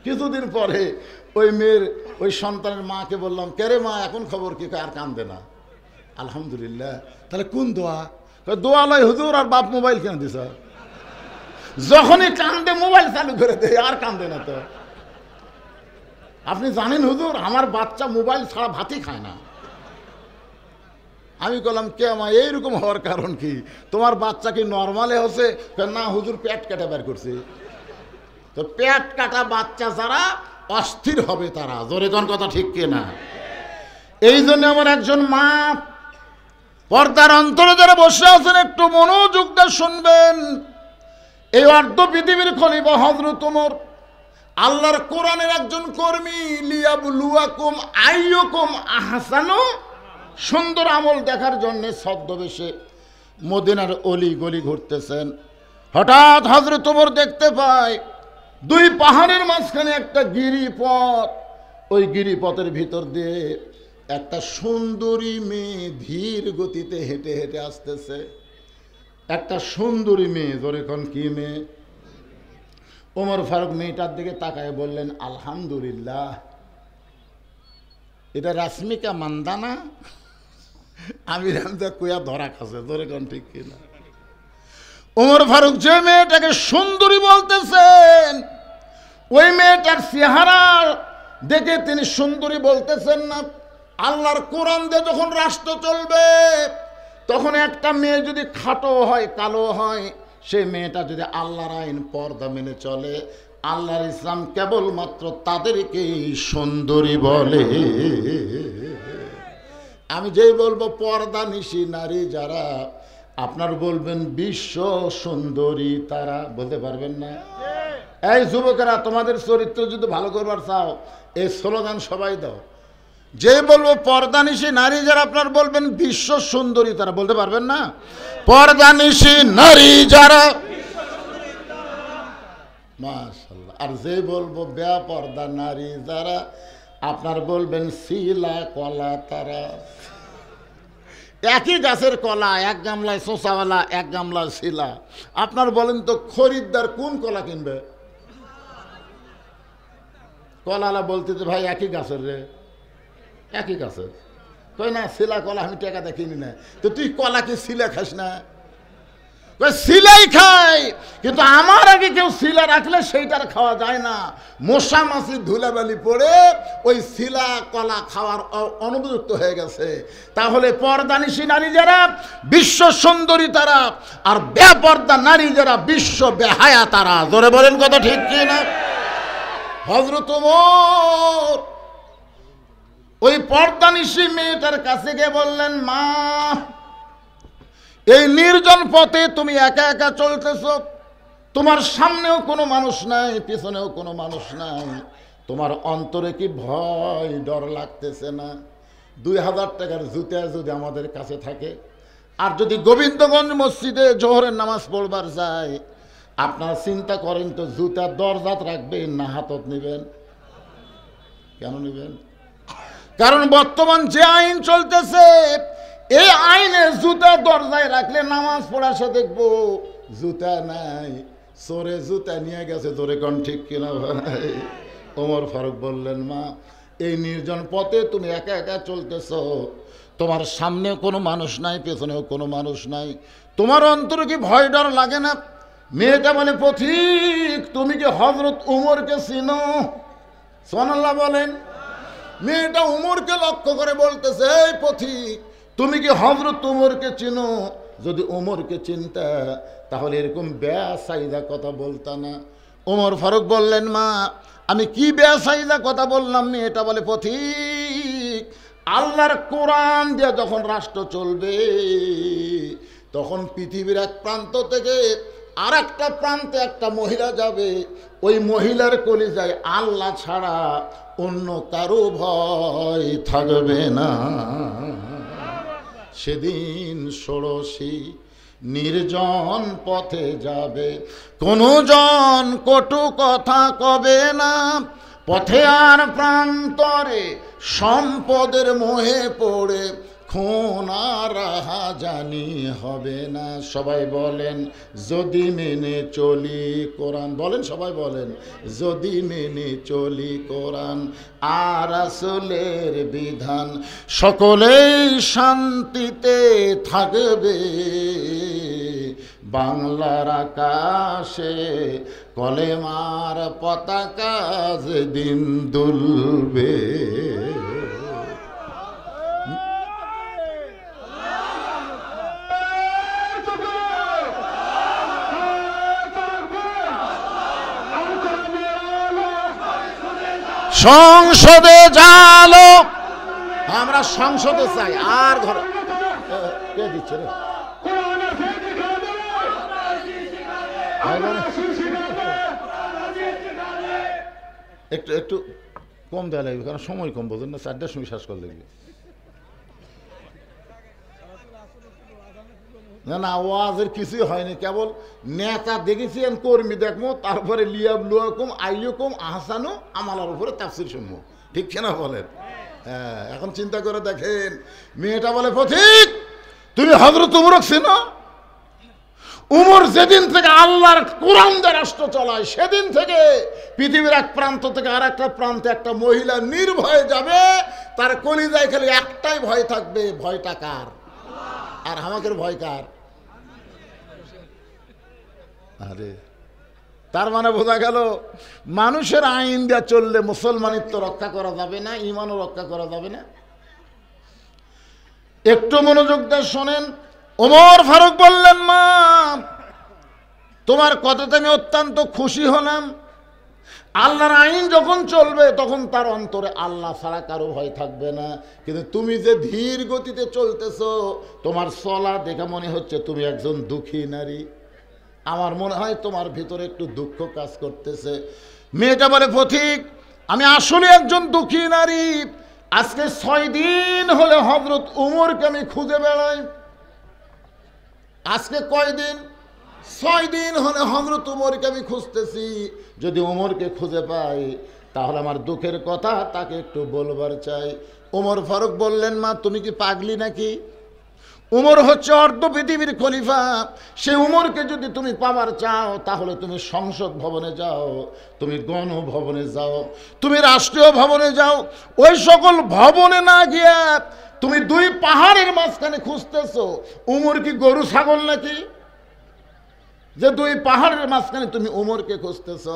কিছুদিন পরে ওই মেয়ের ওই সন্তানের মাকে বললাম কে রে মা এখন খবর কি? আর কান্দে না। আলহামদুলিল্লাহ। তাহলে কোন দোয়া? দোয়া লয় হুজুর, আর বাপ মোবাইল কেন দিছ? যখনই কান্দে মোবাইল চালু করে দেয়, আর কান্দে না তো। আপনি জানেন হুজুর আমার বাচ্চা মোবাইল ছাড়া ভাতই খায় না। আমি বললাম কে মা এইরকম হওয়ার কারণ কি? তোমার বাচ্চা কি নর্মালে হচ্ছে? না হুজুর পেট কেটে বের করছে। তো পেট কাটা বাচ্চা যারা অস্থির হবে তারা। জোরে কোন কথা ঠিক কিনা? এই জন্য আমার একজন মা পর্দার অন্তরে যারা বসে আছেন একটু মনোযোগ দিয়ে শুনবেন। এই অর্ধ পৃথিবীর খলিফা হযরত ওমর আল্লাহর কোরআনের একজন কর্মী। লিয়াবলুয়াকুম আইয়ুকুম আহসানু, সুন্দর আমল দেখার জন্য ছদ্মবেশে মদিনার অলি গলি ঘুরতেছেন। হঠাৎ হযরত ওমর দেখতে পায় দুই পাহাড়ের মাঝখানে একটা গিরিপথ। ওই গিরিপথের ভিতর দিয়ে একটা সুন্দরী মেয়ে ধীর গতিতে হেঁটে হেঁটে আসতেছে। একটা সুন্দরী মেয়ে। জোরে কোন কি মেয়ে? ওমর ফারুক মেয়েটার দিকে তাকায় বললেন আলহামদুলিল্লাহ, এটা রাশ্মিকা মান্দানা। আমি রামদা কুয়া ধরা খাসে। জোরে কোন ঠিক কিনা? ওমর ফারুক যে মেয়েটাকে সুন্দরী বলতেছেন ওই মেয়েটার চেহারা দেখে তিনি সুন্দরী বলতেছেন না। আল্লাহর কোরআন দিয়ে যখন রাষ্ট্র চলবে তখন একটা মেয়ে যদি খাটো হয়, কালো হয়, সেই মেয়েটা যদি আল্লাহর আইন পর্দা মেনে চলে, আল্লাহর ইসলাম কেবলমাত্র তাদেরকেই সুন্দরী বলে। আমি যেই বলবো পর্দা নিশি নারী যারা, আপনার বলবেন বিশ্ব সুন্দরী তারা, বলতে পারবেন না? এই যুবকেরা, তোমাদের চরিত্র যদি ভালো করবার চাও এই স্লোগান সবাই দাও। যে বলবো পর্দানিশী নারী যারা, আপনার বলবেন বিশ্ব সুন্দরী তারা, বলতে পারবেন না? পর্দানিশী নারী যারা, মাশাআল্লাহ। আর যে বলবো বেপর্দা নারী যারা, আপনার বলবেন শিলা কলা তারা। একই গাছের কলা, এক গামলায় শোষাওয়ালা, এক গামলায় শিলা। আপনার বলেন তো খরিদ্দার কোন কলা কিনবে? কলালা বলতে যে ভাই একই গাছের রে, একই গাছের। কই না শিলা কলা আমি টাকাতে কিনি না। তো তুই কলা কি শিলা খাস না? শিলাই খাই, কিন্তু আমার আগে কেউ শিলা রাখলে সেইটার খাওয়া যায় না। মশা মাছি ধুলাবালি পড়ে ওই শিলা কলা খাওয়ার অনুপযুক্ত হয়ে গেছে। তাহলে পর্দানিশী নারী যারা বিশ্ব সুন্দরী তারা, আর বেপর্দা নারী যারা বিশ্ব বেহায়া তারা। জোরে বলেন কথা ঠিক কি না? হযরত ওমর ওই পর্দানিশী মেয়েটার কাছে গিয়ে বললেন, মা এই নির্জন পথে তুমি একা একা চলতেছ, তোমার সামনেও কোনো মানুষ নাই, পিছনেও কোনো মানুষ নাই, তোমার অন্তরে কি ভয় ডর লাগতেছে না? 2000 টাকার জুতা যদি আমাদের কাছে থাকে, আর যদি গোবিন্দগঞ্জ মসজিদে জোহরের নামাজ পড়বার যায়, আপনারা চিন্তা করেন তো জুতা দরজাত রাখবেন না হাতত নেবেন? কেন নেবেন? কারণ বর্তমান যে আইন চলতেছে, এই আইনে জুতা দরজায় রাখলে নামাজ পড়ার সাথে দেখবো জুতা নাই, চোরে জুতা নিয়ে গেছে। তোরে কোন ঠিক কিনা ভাই? ওমর ফারুক বললেন, মা এই নির্জন পথে তুমি একা একা চলতেছ, তোমার সামনে কোনো মানুষ নাই, পেছনেও কোনো মানুষ নাই, তোমার অন্তরে কি ভয় ডর লাগে না? মেয়েটা বলে, পথিক তুমি কি হযরত উমরকে চিনো? সুবহানাল্লাহ বলেন। মেয়েটা উমরকে লক্ষ্য করে বলতেছে, এই পথিক তুমি কি হযরত উমরকে চিনো? যদি উমরকে চিনতা তাহলে এরকম বেসাইদা কথা বলতা না। ওমর ফারুক বললেন, মা আমি কি বেসাইদা কথা বললাম? মেয়েটা বলে, পথিক আল্লাহর কোরআন দিয়ে যখন রাষ্ট্র চলবে, তখন পৃথিবীর এক প্রান্ত থেকে আর একটা প্রান্তে একটা মহিলা যাবে, ওই মহিলার কলিজায় আল্লাহ ছাড়া অন্য কারো ভয় থাকবে না। সেদিন ষোড়শী নির্জন পথে যাবে, কোনো জন কটু কথা কবে না, পথে আর প্রান্তরে সম্পদের মোহে পড়ে খুন আর রাহাজানি হবে না। সবাই বলেন যদি মেনে চলি কোরআন, বলেন সবাই বলেন যদি মেনে চলি কোরআন আর রাসূলের বিধান, সকলেই শান্তিতে থাকবে, বাংলার আকাশে কলেমার পতাকা যেদিন দুলবে। সংসদে জালো, আমরা সংসদে চাই, আর ঘরে কে দিচ্ছে রে? একটু একটু কম দেওয়া লাগবে, কারণ সময় কম, বোঝেন না? 4টার সময় শেষ করে লাগবে। না না, ওয়াজের কিছুই হয়নি, কেবল নেতা দেখেছি, কর্মী দেখবো, তারপরে লিয়াব লুয়াকুম আইয়ুকুম আহসানু আমালার উপরে তাফসীর শুনবো, ঠিক কিনা বলেন? হ্যাঁ, এখন চিন্তা করে দেখেন, মেয়েটা বলে, পথিক তুমি হযরত উমরকে চিনো? উমর যেদিন থেকে আল্লাহর কোরআন দিয়ে রাষ্ট্র চালায়, সেদিন থেকে পৃথিবীর এক প্রান্ত থেকে আর একটা প্রান্তে একটা মহিলা নির্ভয়ে যাবে, তার কলিজায় খালি একটাই ভয় থাকবে, ভয়টা কার? আর আমাদের ভয় কার? আরে তার মানে বোঝা গেল মানুষের আইন দিয়ে চললে মুসলমানিত্ব রক্ষা করা যাবে না, ঈমানও রক্ষা করা যাবে না। একটু মনোযোগ দিয়ে শোনেন। ওমর ফারুক বললেন, মা তোমার কথাতে আমি অত্যন্ত খুশি হলাম, আল্লাহর আইন যখন চলবে তখন তার অন্তরে আল্লাহ ছাড়া কারো ভয় থাকবে না। কিন্তু তুমি যে ধীর গতিতে চলতেছো, তোমার চলা দেখে মনে হচ্ছে তুমি একজন দুঃখী নারী। আমার মনে হয় তোমার ভিতরে একটু দুঃখ কাজ করতেছে। মেয়েটা বলে, পথিক আমি আসলে একজন দুঃখী নারী। আজকে 6 দিন হলে হযরত উমরকে আমি খুঁজে বেড়াই। আজকে কয় দিন? 6 দিন হলে হযরত উমরকে আমি খুঁজতেছি। যদি উমরকে খুঁজে পাই তাহলে আমার দুঃখের কথা তাকে একটু বলবার চাই। উমর ফারুক বললেন, মা তুমি কি পাগলি নাকি? উমর হচ্ছে অর্ধ পৃথিবীর খলিফা। সে উমরকে যদি তুমি পাবার চাও তাহলে তুমি সংসদ ভবনে যাও, তুমি গণভবনে যাও, তুমি রাষ্ট্রীয় ভবনে যাও। ওই সকল ভবনে না গিয়া তুমি 2 পাহাড়ের মাঝখানে খুঁজতেছো। উমর কি গরু ছাগল নাকি যে 2 পাহাড়ের মাঝখানে তুমি উমরকে খুঁজতেছ?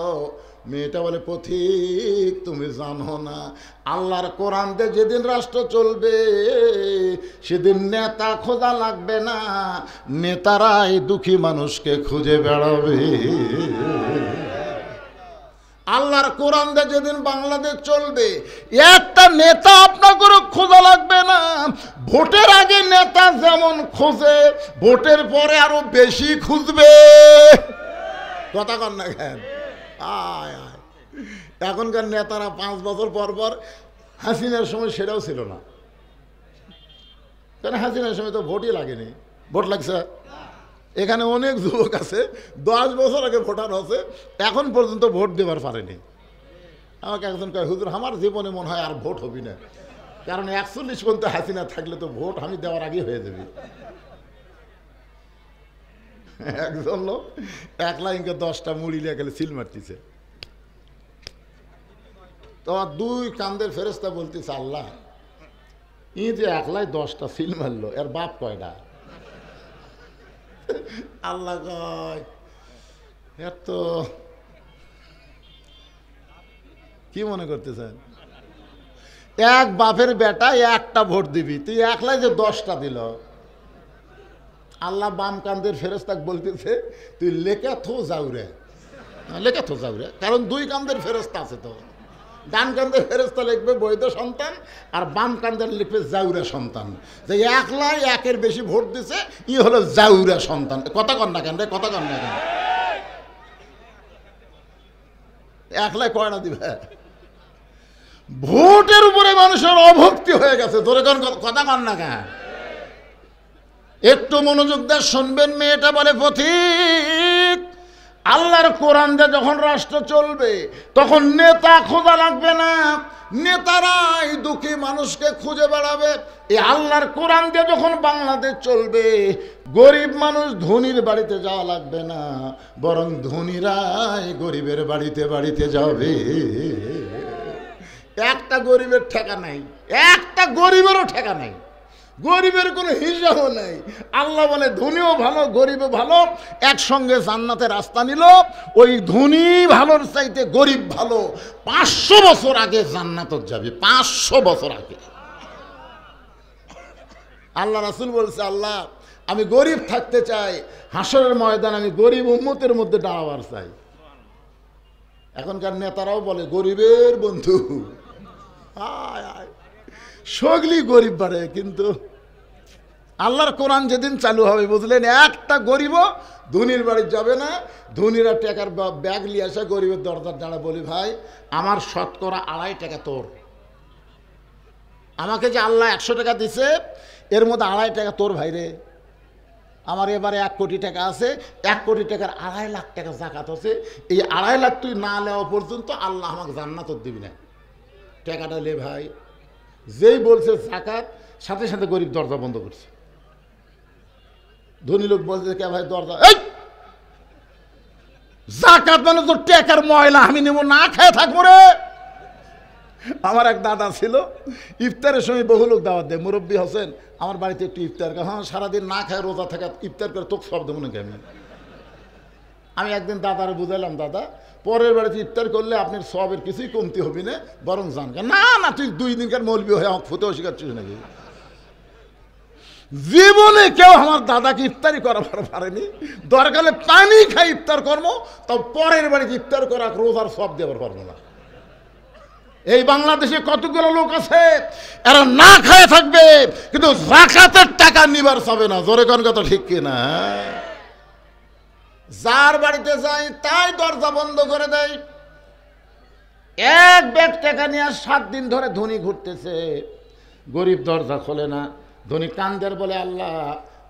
মেয়েটা বলে, পথিক তুমি জানো না, আল্লাহর কোরআন দিয়ে যেদিন রাষ্ট্র চলবে সেদিন নেতা খোঁজা লাগবে না, নেতারাই দুঃখী মানুষকে খুঁজে বেড়াবে। আল্লাহর কোরআন দিয়ে যেদিন বাংলাদেশ চলবে একটা নেতা আপনাকে খোঁজা লাগবে না। ভোটের আগে নেতা যেমন খোঁজে, ভোটের পরে আরো বেশি খুঁজবে। কথা কন না কেন? আয় আয়, এখনকার নেতারা 5 বছর পর পর, হাসিনার সময় সেটাও ছিল না। কেন হাসিনার সময় তো ভোটই লাগেনি। ভোট লাগছে? এখানে অনেক যুবক আছে 10 বছর আগে ভোটার হচ্ছে, এখন পর্যন্ত ভোট দেবার পারেনি। আমাকে একজন কয়, হুজুর আমার জীবনে মনে হয় আর ভোট হবি না, কারণ 41 পর্যন্ত হাসিনা থাকলে তো ভোট আমি দেওয়ার আগে হয়ে যাবে। একজন লোক 1 লাইনকে 10টা মুড়ি লিয়ে গেলে সিল মারতেছে। তোমার 2 কান্দের ফেরেশতা বলতেছে, আল্লাহ ই যে 1 লাই 10টা সিল মারলো, এর বাপ কয়টা? আল্লাহ কয়, এর তো কি মনে করতেছেন, এক বাপের বেটা 1টা ভোট দিবি, তুই 1 লাই যে 10টা দিল। আল্লাহ বাম কান্দের ফেরেশতাকে বলতেছে, তুই লেখা থো যাউরে, লেখা থো যাউরে, কারণ 2 কান্দের ফেরেশতা আছে। তো ডান কান্দের ফেরেশতা লিখবে বৈধ সন্তান, আর বাম কান্দের লিখবে জাউরা সন্তান। যে 1 লাই 1-এর বেশি ভোট দিছে, ই হলো জাউরা সন্তান। কথা কন না কেন রে? কথা কন না কেন? 1 লাই কয়টা দিবে? ভোটের উপরে মানুষের অভক্তি হয়ে গেছে। ধরে কোন কথা কন না কেন? একটু মনোযোগ দিয়ে শুনবেন। মেয়েটা বলে, পথিক আল্লাহর কোরআন দিয়ে যখন রাষ্ট্র চলবে তখন নেতা খোঁজা লাগবে না, নেতারাই দুঃখী মানুষকে খুঁজে বেড়াবে। এই আল্লাহর কোরআন দিয়ে যখন বাংলাদেশ চলবে গরিব মানুষ ধনীর বাড়িতে যাওয়া লাগবে না, বরং ধনীরাই গরিবের বাড়িতে বাড়িতে যাবে। একটা গরিবের ঠেকা নাই, একটা গরিবেরও ঠেকা নাই, গরিবের কোনো হিসাবও নাই। আল্লাহ বলে ধনীও ভালো গরিবও ভালো, একসঙ্গে জান্নাতে রাস্তা নিল। ওই ধনী ভালোর চাইতে গরিব ভালো। 500 বছর আগে জান্নাত যাবে, 500 বছর আগে। আল্লাহ রাসূল বলছে, আল্লাহ আমি গরিব থাকতে চাই, হাসরের ময়দান আমি গরিব উম্মতের মধ্যে দাঁড়াবার চাই। এখনকার নেতারাও বলে গরিবের বন্ধু, আয় আয়, সগলি গরিব বাড়ে। কিন্তু আল্লাহর কোরআন যেদিন চালু হবে বুঝলেন, একটা গরিবও ধনীর বাড়ি যাবে না। ধনীরা টাকার ব্যাগ নিয়ে আসে গরিবের দরজার দাঁড়া, বলি ভাই আমার শতকরা 2.5 টাকা তোর, আমাকে যে আল্লাহ 100 টাকা দিছে এর মধ্যে 2.5 টাকা তোর ভাইরে। আমার এবারে 1 কোটি টাকা আছে, 1 কোটি টাকার 2.5 লাখ টাকা জাকাত আছে। এই 2.5 লাখ তুই না নেওয়া পর্যন্ত আল্লাহ আমাকে জান্নাত দিবি না। টাকাটা লে ভাই। যেই বলছে জাকাত, সাথে সাথে গরিব দরজা বন্ধ করছে। ধনী লোক বলছে, কে ভাই দরজা, এই জাকাত মানে তো টাকার ময়লা, আমি নেব না, খেয়ে থাকবো রে। আমার এক দাদা ছিল, ইফতারের সময় বহু লোক দাওয়াত দেয়, মুরব্বী হোসেন আমার বাড়িতে একটু ইফতার। হ্যাঁ সারাদিন না খায় রোজা থাকা, ইফতার করে তোকে সব দেবো নাকি আমি একদিন দাদারে বুঝাইলাম, দাদা পরের বাড়িতে ইফতার করলে আপনার সবের কিছুই কমতি হবি না, বরং জান। না না তুই 2 দিনকার মৌলবি হয়ে আমাকে ফুতেও শিখাচ্ছিস নাকি? জীবনে কেউ আমার দাদাকে ইফতারি করাবার পারেনি। দরকারে পানি খাই ইফতার কর্ম, তাও পরের বাড়িতে ইফতার করা রোজার সব দেওয়ার পারবো না। এই বাংলাদেশে কতগুলো লোক আছে এরা না খায় থাকবে, কিন্তু যাকাতের টাকা নিবার চাবে না। জোরে কোন কথা ঠিক কিনা? যার বাড়িতে যাই তাই দরজা বন্ধ করে দেয়। এক ব্যাগ টাকা নিয়ে 7 দিন ধরে ধনী ঘুরতেছে, গরিব দরজা খোলে না। ধনী কান্দের বলে, আল্লাহ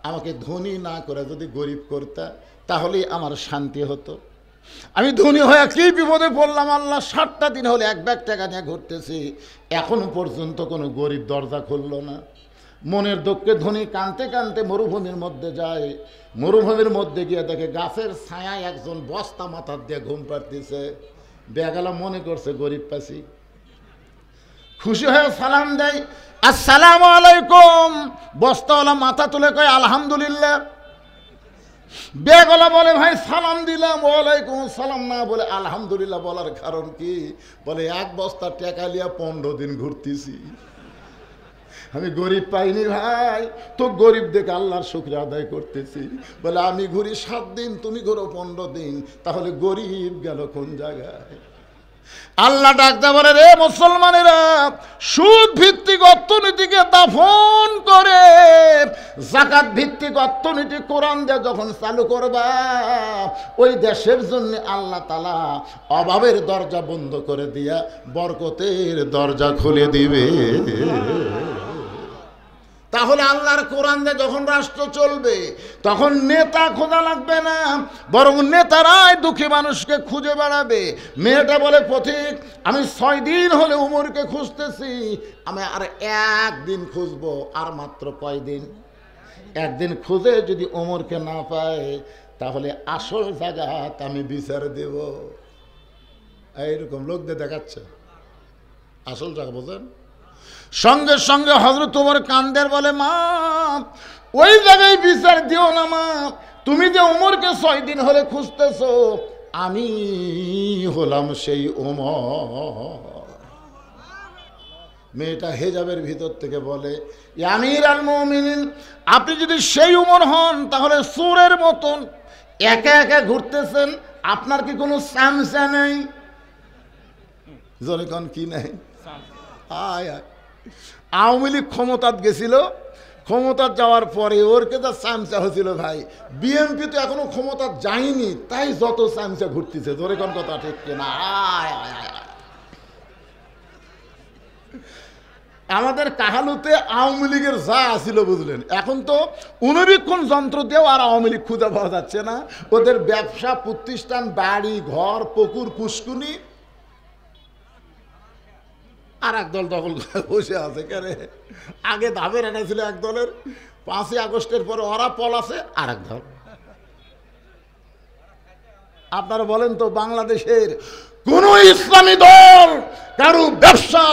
আমাকে ধনী না করে যদি গরিব করতা তাহলেই আমার শান্তি হতো। আমি ধনী হয়ে কি বিপদে পড়লাম আল্লাহ। 7টা দিন হলে এক ব্যাগ টাকা নিয়ে ঘুরতেছি, এখনো পর্যন্ত কোনো গরিব দরজা খুললো না। মনের দুঃখে ধনী কাঁদতে কাঁদতে মরুভূমির মধ্যে যায়। মরুভূমির মধ্যে গিয়ে দেখে গাছের ছায়ায় একজন বস্তা মাথার দিয়ে ঘুম পাড়তেছে। বেগালা মনে করছে গরিব পাশি, খুশি হয়ে সালাম দেয়, আসসালামু আলাইকুম। বস্তাওয়ালা মাথা তুলে কয় আলহামদুলিল্লাহ। বেগলা বলে, ভাই সালাম দিলাম। ওয়ালাইকুম সালাম না বলে আলহামদুলিল্লাহ বলার কারণ কি? বলে, এক বস্তা টাকা লিয়া 15 দিন ঘুরতেছি, আমি গরিব পাইনি ভাই, তো গরিব দেখে আল্লাহর শুকরিয়া আদায় করতেছি। বলে, আমি ঘুরি 7 দিন, তুমি ঘুরো 15 দিন, তাহলে গরিব গেল কোন জায়গায়? আল্লাহ ডাকতে বলে, রে মুসলমানেরা, সুদ ভিত্তিক অর্থনীতিকে দাফন করে যাকাত ভিত্তিক অর্থনীতি কোরআন দিয়ে যখন চালু করবা, ওই দেশের জন্য আল্লাহ তাআলা অভাবের দরজা বন্ধ করে দিয়া বরকতের দরজা খুলে দিবে। তাহলে আল্লাহর কোরআন দিয়ে যখন রাষ্ট্র চলবে, তখন নেতা খোঁজা লাগবে না, বরং নেতারাই দুঃখী মানুষকে খুঁজে বেড়াবে। মেয়েটা বলে, পথিক আমি 6 দিন হলে উমরকে খুঁজতেছি, আমি আর 1 দিন খুঁজবো। আর মাত্র কয়দিন? 1 দিন খুঁজে যদি উমরকে না পায়, তাহলে আসল জায়গাত আমি বিচার দেব। এইরকম লোকদের দেখাচ্ছে আসল জায়গা, বোঝেন? সঙ্গে সঙ্গে হযরত ওমর কান্দের বলে, মা ওই জায়গায় বিচার দিও না মা, তুমি যে ওমরকে 6 দিন হলে খুঁজতেছো, আমি হলাম সেই ওমর। মেয়েটা হেজাবের ভিতর থেকে বলে, আমির আল মুমিনিন, আপনি যদি সেই ওমর হন তাহলে চোরের মতন একা একা ঘুরতেছেন, আপনার কি কোনো চামচা নেই? জোরে কোন কি নেই? আয় আয়, আওয়ামী লীগ ক্ষমতাত গেছিল, ক্ষমতাত যাওয়ার পরে ওর কে যা চামচা হয়েছিল ভাই, বিএনপি তো এখনো ক্ষমতা যায়নি, তাই যত চামচা ঘুরতেছে। ধরে কোন কথা ঠিক কিনা? আমাদের কাহালুতে আওয়ামী লীগের যা আসিল বুঝলেন, এখন তো অনুবীক্ষণ যন্ত্র দিয়েও আর আওয়ামী লীগ খুঁজে পাওয়া যাচ্ছে না। ওদের ব্যবসা প্রতিষ্ঠান, বাড়ি ঘর, পুকুর পুষ্কুনি আর এক দল দখল করে বসে আছে। কেন? আগে ধাবের এনে ছিল এক দলের, 5ই আগস্টের পরে ওরা পলাছে আর এক দল। আপনারা বলেন তো, বাংলাদেশের কোন ইসলামী দল কারু ব্যবসা,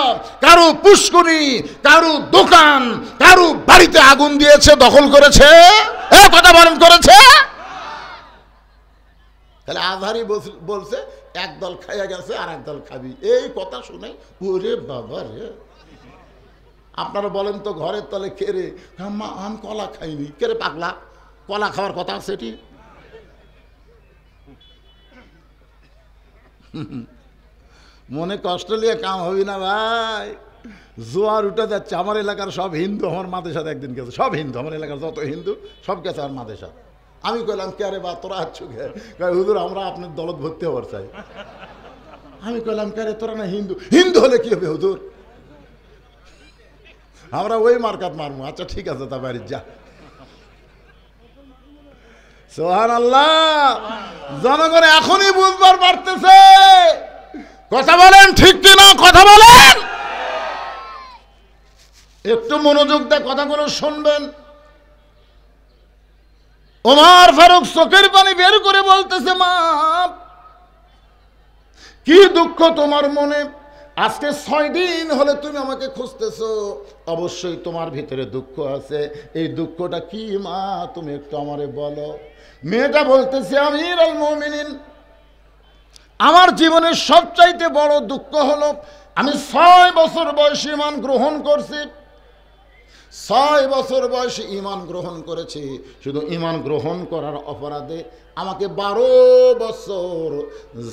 কারু পুষ্কুনি, কারু দোকান, কারু বাড়িতে আগুন দিয়েছে, দখল করেছে? কথা বলেন, করেছে? তাহলে আজহারি বলছে এক দল খাইয়া গেছে আর এক দল খাবি, এই কথা শুনে ওরে বাবা রে। আপনারা বলেন তো, ঘরের তলে কেড়ে মা আমি কলা খাইনি, কেড়ে পাগলা, কলা খাওয়ার কথা সেটি? মনে কষ্ট নিয়ে কাম হবি না ভাই, জোয়ার উঠে যাচ্ছে। আমার এলাকার সব হিন্দু আমার মাদের সাথে একদিন গেছে, সব হিন্দু, আমার এলাকার যত হিন্দু সব গেছে আমার মাদের সাথে। আমি কইলাম, কে রে বা তোরা আছো? হুজুর আমরা আপনার দলত ভর্তি হবার চাই। আমি কইলাম, কে রে তোরা না হিন্দু? হিন্দু হলে কি হবে হুজুর, আমরা ওই মার্কাত মারবো। আচ্ছা ঠিক আছে, তা বাড়ি যা। সুবহানাল্লাহ। জনগণ এখনই বুঝবার পারতেছে। কথা বলেন ঠিক কিনা? কথা বলেন, একটু মনোযোগ দিয়ে কথাগুলো শুনবেন। ওমর ফারুক চোখের পানি বের করে বলতেছে, মা কি দুঃখ তোমার মনে, আজকে 6 দিন হলে তুমি আমাকে খুঁজতেছো, অবশ্যই তোমার ভিতরে দুঃখ আছে। এই দুঃখটা কি মা, তুমি একটু আমারে বলো। মেয়েটা বলতেছে, আমির আল মুমিনিন, আমার জীবনের সবচাইতে বড় দুঃখ হলো আমি 6 বছর বয়সে ঈমান গ্রহণ করছি। 6 বছর বয়সে ঈমান গ্রহণ করেছি, শুধু ঈমান গ্রহণ করার অপরাধে আমাকে 12 বছর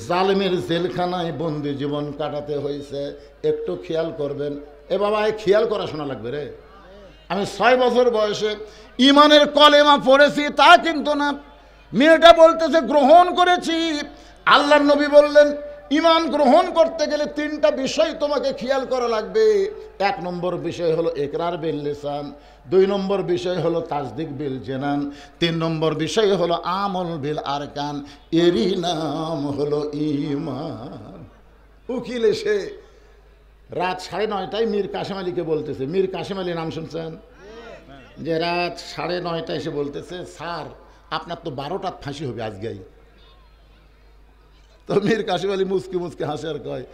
জালেমের জেলখানায় বন্দি জীবন কাটাতে হয়েছে। একটু খেয়াল করবেন। এ বাবা, এই খেয়াল করা শোনা লাগবে রে। আমি 6 বছর বয়সে ঈমানের কলেমা পড়েছি তা কিন্তু না, মেয়েটা বলতেছে গ্রহণ করেছি। আল্লাহর নবী বললেন ঈমান গ্রহণ করতে গেলে 3টা বিষয় তোমাকে খেয়াল করা লাগবে। 1 নম্বর বিষয় হলো ইকরার বিল লিসান, 2 নম্বর বিষয় হলো তাসদিক বিল জানান, 3 নম্বর বিষয় হলো আমল বিল আরকান, এরই নাম হলো ঈমান। উকিল এসে রাত 9:30টায় মীর কাসেম আলীকে বলতেছে, মীর কাসেম আলী নাম শুনছেন? যে রাত 9:30টায় এসে বলতেছে, স্যার আপনার তো 12টার ফাঁসি হবে আজকেই। তো মীর কাসেম আলী মুচকি মুচকি হাসে আর কয়,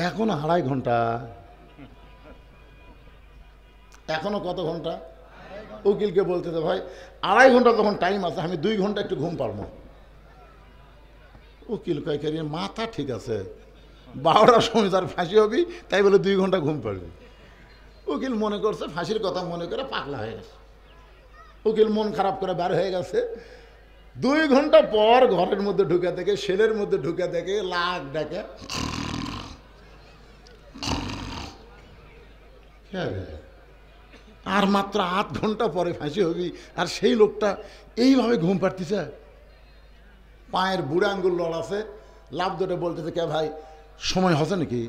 এখনো 2.5 ঘন্টা। এখনো কত ঘন্টা? উকিলকে বলতেছে, ভাই 2.5 ঘন্টা তখন টাইম আছে, আমি 2 ঘন্টা একটু ঘুম পারবো। উকিল কয়, কে মাথা ঠিক আছে, 12টার সময় তার ফাঁসি হবি, তাই বলে 2 ঘন্টা ঘুম পারবি। উকিল মনে করছে ফাঁসির কথা মনে করে পাগলা হয়ে গেছে। উকিল মন খারাপ করে বের হয়ে গেছে। 2 ঘন্টা পর ঘরের মধ্যে ঢুকে দেখে, সেলের মধ্যে ঢুকে দেখে লাখ ডাকে, আর মাত্র 8 ঘন্টা পরে ফাঁসি হবি, আর সেই লোকটা এইভাবে ঘুম পাড়তেছে। পায়ের বুড়া আঙ্গুল লড়াছে, লাভ ধরে বলতেছে, কে ভাই সময় হচ্ছে নাকি?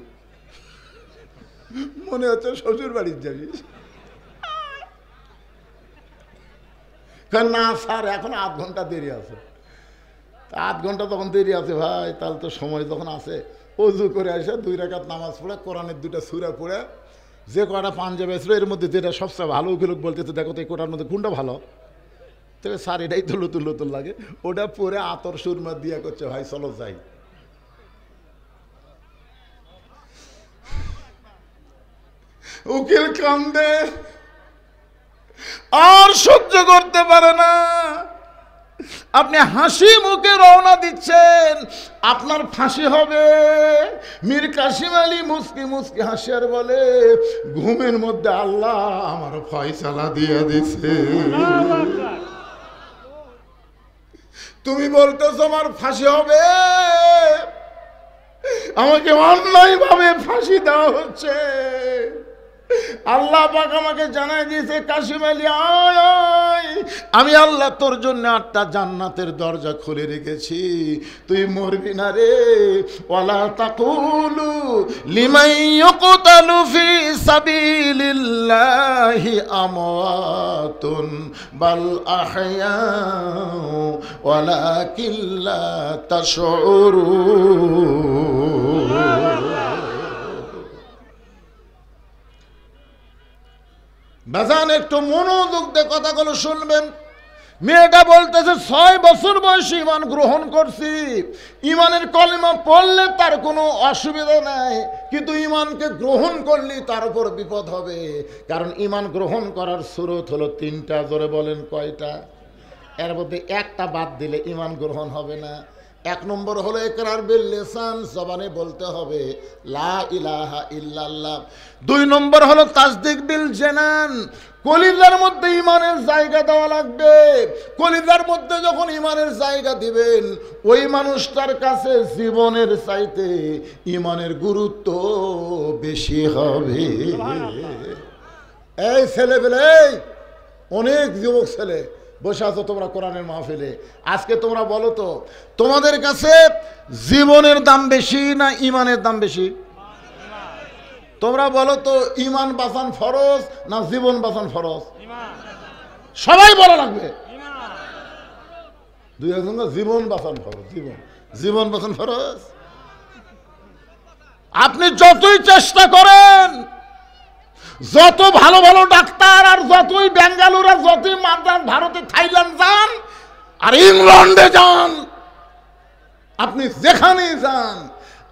মনে হচ্ছে শ্বশুর বাড়ির যাবি। না স্যার, এখন 8 ঘন্টা দেরি আছে। 8 ঘন্টা তখন দেরি আছে ভাই, তাহলে তো সময় যখন আছে, অজু করে আসে 2 রাকাত নামাজ পড়ে, কোরআনের 2টা সূরা পড়ে, যে কটা পাঞ্জাবি ছিল এর মধ্যে যেটা সবচেয়ে ভালো, ওগুলো বলতেছে দেখো তো এই কোটার মধ্যে কোনটা ভালো। তবে স্যার এটাই তো নতুন নতুন লাগে, ওটা পরে আতর সুরমা দিয়া করছে, ভাই চলো যাই। উকিল কান্দে, আর সহ্য করতে পারে না। আপনি হাসি মুখে রওনা দিচ্ছেন, আপনার ফাঁসি হবে। মীর কাসেম আলী মুস্কি মুস্কি হাসি আর বলে, ঘুমের মধ্যে আল্লাহ আমার ফয়সালা দিয়ে দিছে। তুমি বলতেছো আমার ফাঁসি হবে, আমাকে অন্যায় ভাবে ফাঁসি দেওয়া হচ্ছে। আল্লাহ পাক আমাকে জানাই দিয়েছে, কাসেম আলী আয়, আমি আল্লাহ তোর জন্য 8টা জান্নাতের দরজা খুলে রেখেছি, তুই মরবি না রে। ওয়ালা তাকুলু লিমান ইউকতালু ফি সাবিলিল্লাহি আমওয়াতুন বাল আহইয়া ওয়ালাকিন লা তাশউরুন। বাজান একটু মনোযোগ দিয়ে কথাগুলো শুনবেন। মেয়েটা বলতেছে 6 বছর বয়সে ঈমান গ্রহণ করছি, ঈমানের কলেমা পড়লে তার কোনো অসুবিধা নাই, কিন্তু ঈমানকে গ্রহণ করলে তার উপর বিপদ হবে। কারণ ঈমান গ্রহণ করার সুরত হলো 3টা। জোরে বলেন কয়টা? এর মধ্যে একটা বাদ দিলে ঈমান গ্রহণ হবে না। 1 নম্বর হলো ইকরার বিল লিসান, জবানে বলতে হবে লা ইলাহা ইল্লাল্লাহ। 2 নম্বর হলো তাসদিক বিল জানান, কলিজার মধ্যে ঈমানের জায়গা দেওয়া লাগবে। কলিজার মধ্যে যখন ঈমানের জায়গা দিবেন, ওই মানুষটার কাছে জীবনের চাইতে ঈমানের গুরুত্ব বেশি হবে। এই ছেলেবেলে, অনেক যুবক ছেলে বসে আছো তোমরা কোরআনের মাহফিলে, আজকে তোমরা বলো তো, তোমাদের কাছে জীবনের দাম বেশি না ঈমানের দাম বেশি? তোমরা বলো তো, ঈমান বাঁচান ফরজ না জীবন বাঁচান ফরজ? সবাই বলা লাগবে। 2-1 জীবন বাঁচান ফরজ। জীবন বাঁচান ফরজ। আপনি যতই চেষ্টা করেন, যত ভালো ভালো ডাক্তার আর যতই বেঙ্গালুর আর যতই মাদ্রাজ, ভারতে থাইল্যান্ড যান আর ইংল্যান্ডে যান, আপনি যেখানেই যান,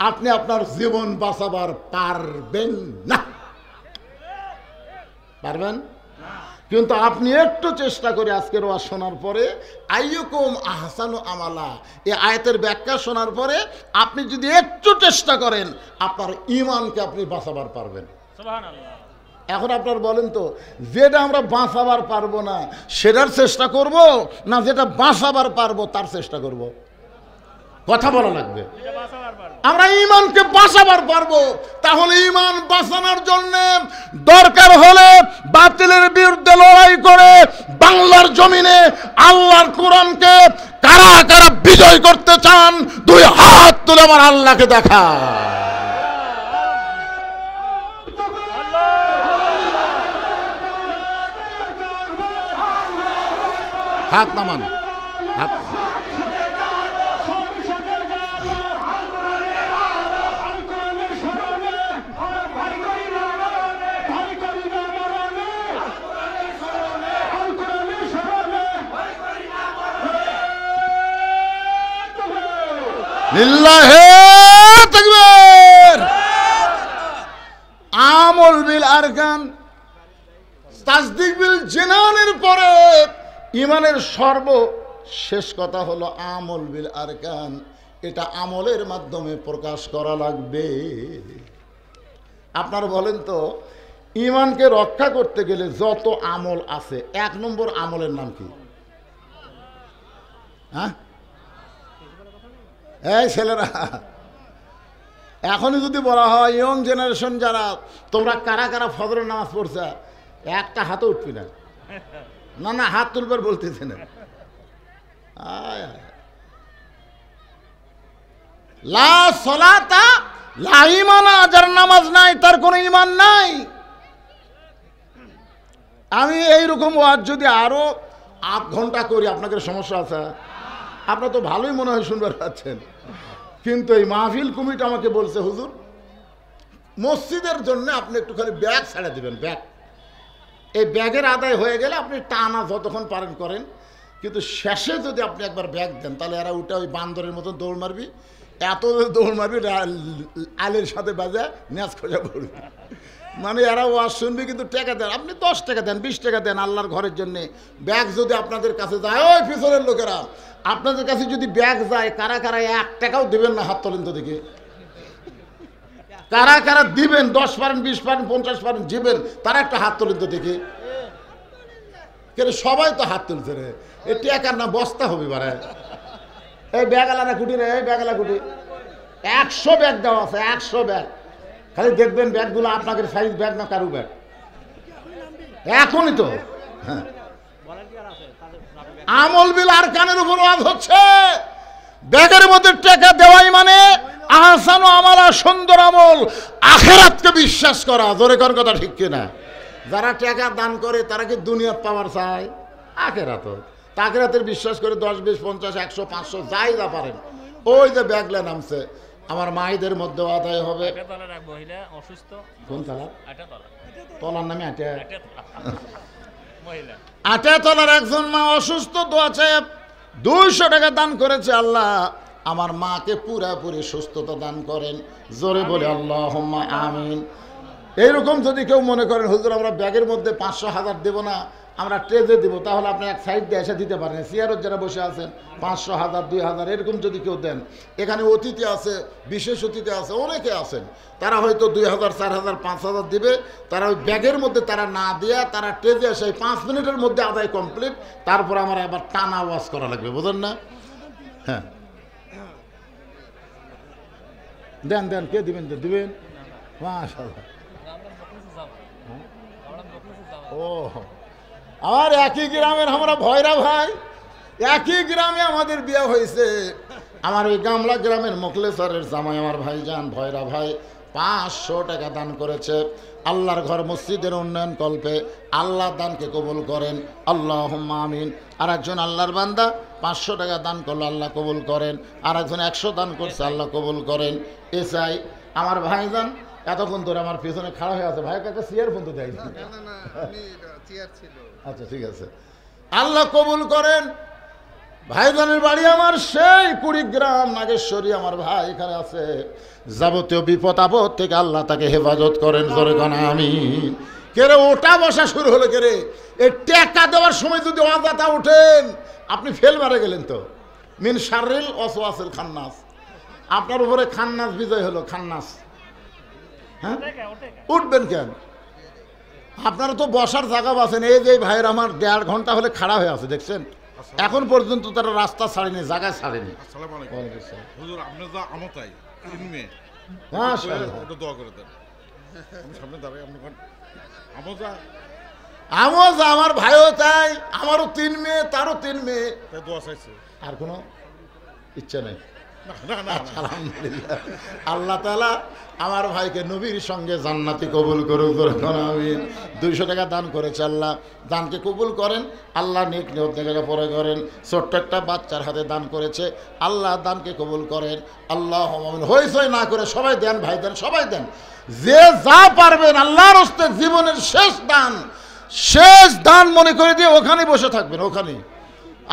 আপনি আপনার জীবন বাঁচাবার পারবেন না। পারবেন? কিন্তু আপনি একটু চেষ্টা করে আজকের ওয়াজ শোনার পরে, আইয়ুকুম আহসানু আমালা, এই আয়াতের ব্যাখ্যা শোনার পরে আপনি যদি একটু চেষ্টা করেন, আপনার ঈমানকে আপনি বাঁচাবার পারবেন। সুবহানাল্লাহ। এখন আপনার বলেন তো, যেটা আমরা বাঁচাবার পারবো না সেটার চেষ্টা করব, না যেটা বাঁচাবার পারবো তার চেষ্টা করব? কথা বলা লাগবে। আমরা ঈমানকে বাঁচাবার পারবো, তাহলে ঈমান বাঁচানোর জন্য দরকার হলে বাতিলের বিরুদ্ধে লড়াই করে বাংলার জমিনে আল্লাহর কোরআনকে কারা কারা বিজয় করতে চান, দুই হাত তুলে আমার আল্লাহকে দেখা। হাত নামান, হাত। লিল্লাহে তাকবীর। আমল বিল আরকান তাসদিক বিল জিনানের পরে ঈমানের সর্বশেষ কথা হলো আমল বিল আরকান। এটা আমলের মাধ্যমে প্রকাশ করা লাগবে। আপনারা বলেন তো, ঈমানকে রক্ষা করতে গেলে যত আমল আছে, 1 নম্বর আমলের নাম কি? হ্যাঁ, এই ছেলেরা, এখনই যদি বলা হয় ইয়ং জেনারেশন যারা, তোমরা কারা কারা ফজরের নামাজ পড়ছে, একটা হাতে উঠবি না। না না, হাত তুলবার বলতেছে না। লা সলাতা লা ঈমানা, যার নামাজ নাই তার কোনো ঈমান নাই। আমি এইরকম ওয়াজ যদি আরো 8 ঘন্টা করি, আপনাদের সমস্যা আছে? আপনারা তো ভালোই মনে হয় শুনবার পাচ্ছেন, কিন্তু এই মাহফিল কমিটি আমাকে বলছে, হুজুর মসজিদের জন্য আপনি একটু খালি ব্যাগ ছেড়ে দিবেন, ব্যাগ। এই ব্যাগের আদায় হয়ে গেলে আপনি টানা যতক্ষণ পারেন করেন, কিন্তু শেষে যদি আপনি একবার ব্যাগ দেন তাহলে এরা উঠে ওই বান্দরের মতো দৌড় মারবি, এত দৌড় মারবি আলের সাথে বাজে ন্যাচ খোঁজা পড়বি। মানে এরা ওয়াজ শুনবি কিন্তু টাকা দেন, আপনি 10 টাকা দেন, 20 টাকা দেন আল্লাহর ঘরের জন্যে। ব্যাগ যদি আপনাদের কাছে যায়, ওই পিছনের লোকেরা আপনাদের কাছে যদি ব্যাগ যায়, কারা কারা 1 টাকাও দিবেন না? হাত তোলেন তো দেখি। কারা কারা দিবেন? 10 পারেন, 20 পারেন, 50 পারেন দিবেন, তারা একটা হাত তোলেন তো দেখি। কেন সবাই তো হাত তুলছে রে, এই টাকার না বস্তা হবে বারে। এই ব্যাগ আলাদা কুটি রে, এই ব্যাগ আলাদা কুটি, 100 ব্যাগ দেওয়া আছে, 100 ব্যাগ। খালি দেখবেন ব্যাগগুলো আপনাদের সাইজ ব্যাগ না কারু ব্যাগ। এখনই তো হ্যাঁ, আমল বিল আরকানের উপর ওয়াজ হচ্ছে। ব্যাগের মধ্যে টাকা দেওয়াই মানে আহসান আমালা, সুন্দর আমল, আখিরাতকে বিশ্বাস করা। জোরে কোন কথা ঠিক কিনা? যারা টাকা দান করে তারা কি দুনিয়ার পাওয়ার চায়? আখিরাত, আখিরাতের বিশ্বাস করে 10, 20, 50, 100, 500 যাই যা পারেন। ওই যে ব্যাগলা নামছে, আমার মায়েদের মধ্যে আদায় হবে। কোন তলা? তলার নামে আটা তলার একজন মা অসুস্থ, দোয়া চায় 200 টাকা দান করেছে। আল্লাহ আমার মাকে পুরাপুরি সুস্থতা দান করেন। জোরে বলে আল্লাহুম্মা আমিন। এইরকম যদি কেউ মনে করেন হুজুর আমরা ব্যাগের মধ্যে 500, 1000 দেবো না, আমরা ট্রেজে দেব, তাহলে আপনি এক সাইড দিয়ে এসে দিতে পারেন। চেয়ারত যারা বসে আছেন 500, 1000, 2000 এরকম যদি কেউ দেন, এখানে অতিথি আছে, বিশেষ অতিথি আছে, অনেকে আছেন, তারা হয়তো 2000, 4000, 5000 দিবে। তারা ওই ব্যাগের মধ্যে তারা না দিয়ে তারা ট্রেজে এসে 5 মিনিটের মধ্যে আদায় কমপ্লিট। তারপর আমার আবার টানা ওয়াজ করা লাগবে, বুঝলেন না? হ্যাঁ, দেন দেন, কে দিবেন? দিবেন, মাশাআল্লাহ। ও আমার একই গ্রামের আমরা ভয়রা ভাই, একই গ্রামে আমাদের বিয়ে হয়েছে। আমার ওই গামলা গ্রামের মোখলেসরের জামাই আমার ভাইজান ভয়রা ভাই 500 টাকা দান করেছে আল্লাহর ঘর মসজিদের উন্নয়ন কল্পে। আল্লাহ দানকে কবুল করেন, আল্লাহুম্মা আমিন। আর একজন আল্লাহর বান্দা 500 টাকা দান করলো, আল্লাহ কবুল করেন। আর একজন 100 দান করছে, আল্লাহ কবুল করেন। এ চাই আমার ভাইজান এতক্ষণ ধরে আমার পেছনে খাড়া হয়ে আছে, ভাইয়ের কাছে চেয়ার বন্ধু দেয়। আচ্ছা ঠিক আছে, আল্লাহ কবুল করেন। ভাইজানের বাড়ি আমার সেই কুড়িগ্রাম নাগেশ্বরী, আমার ভাই এখানে আছে। যাবতীয় বিপদ আপদ থেকে আল্লাহ তাকে হেফাজত করেন। জোরে কানা আমিন। কেরে ওটা বসা শুরু হলো কেরে, এই টাকা দেওয়ার সময় যদি অজাতা উঠেন আপনি ফেল মারে গেলেন তো। মিন শাররিল ওয়াসওয়াসিল খান্নাস, আপনার উপরে খান্নাস বিজয় হলো। খান্নাস, হ্যাঁ উঠবেন কেন? আপনারা তো বসার জায়গা পাচ্ছেন, এই যে ভাইয়ের আমার 1.5 ঘন্টা হলে খাড়া হয়ে আছে দেখছেন, এখন পর্যন্ত তারা রাস্তা ছাড়েনি, জায়গা ছাড়েনি। আসসালামু আলাইকুম হুজুর, আপনি যা আমতাই ইনমে মাশাআল্লাহ, ওটা দোয়া করে দেন। আমি সামনে দাঁড়াই, আপনি কোন আমতা আমিও যা, আমার ভাইও তাই, আমারও 3 মেয়ে, তারও 3 মেয়ে। তাই দোয়া চাইছে। আর কোনো ইচ্ছা নেই? না না না আলহামদুলিল্লাহ, আল্লাহ তাআলা আমার ভাইকে নবীর সঙ্গে জান্নাতি কবুল করুক। আমিন। 200 টাকা দান করেছে, আল্লাহ দানকে কবুল করেন, আল্লাহ নেক নিয়ত থেকে পরে করেন। ছোট্ট একটা বাচ্চার হাতে দান করেছে, আল্লাহ দানকে কবুল করেন। আল্লাহ আমিন। হইচই না করে সবাই দেন, ভাই দেন, সবাই দেন, যে যা পারবেন। আল্লাহর হস্তে জীবনের শেষ দান মনে করে দিয়ে ওখানেই বসে থাকবেন, ওখানেই।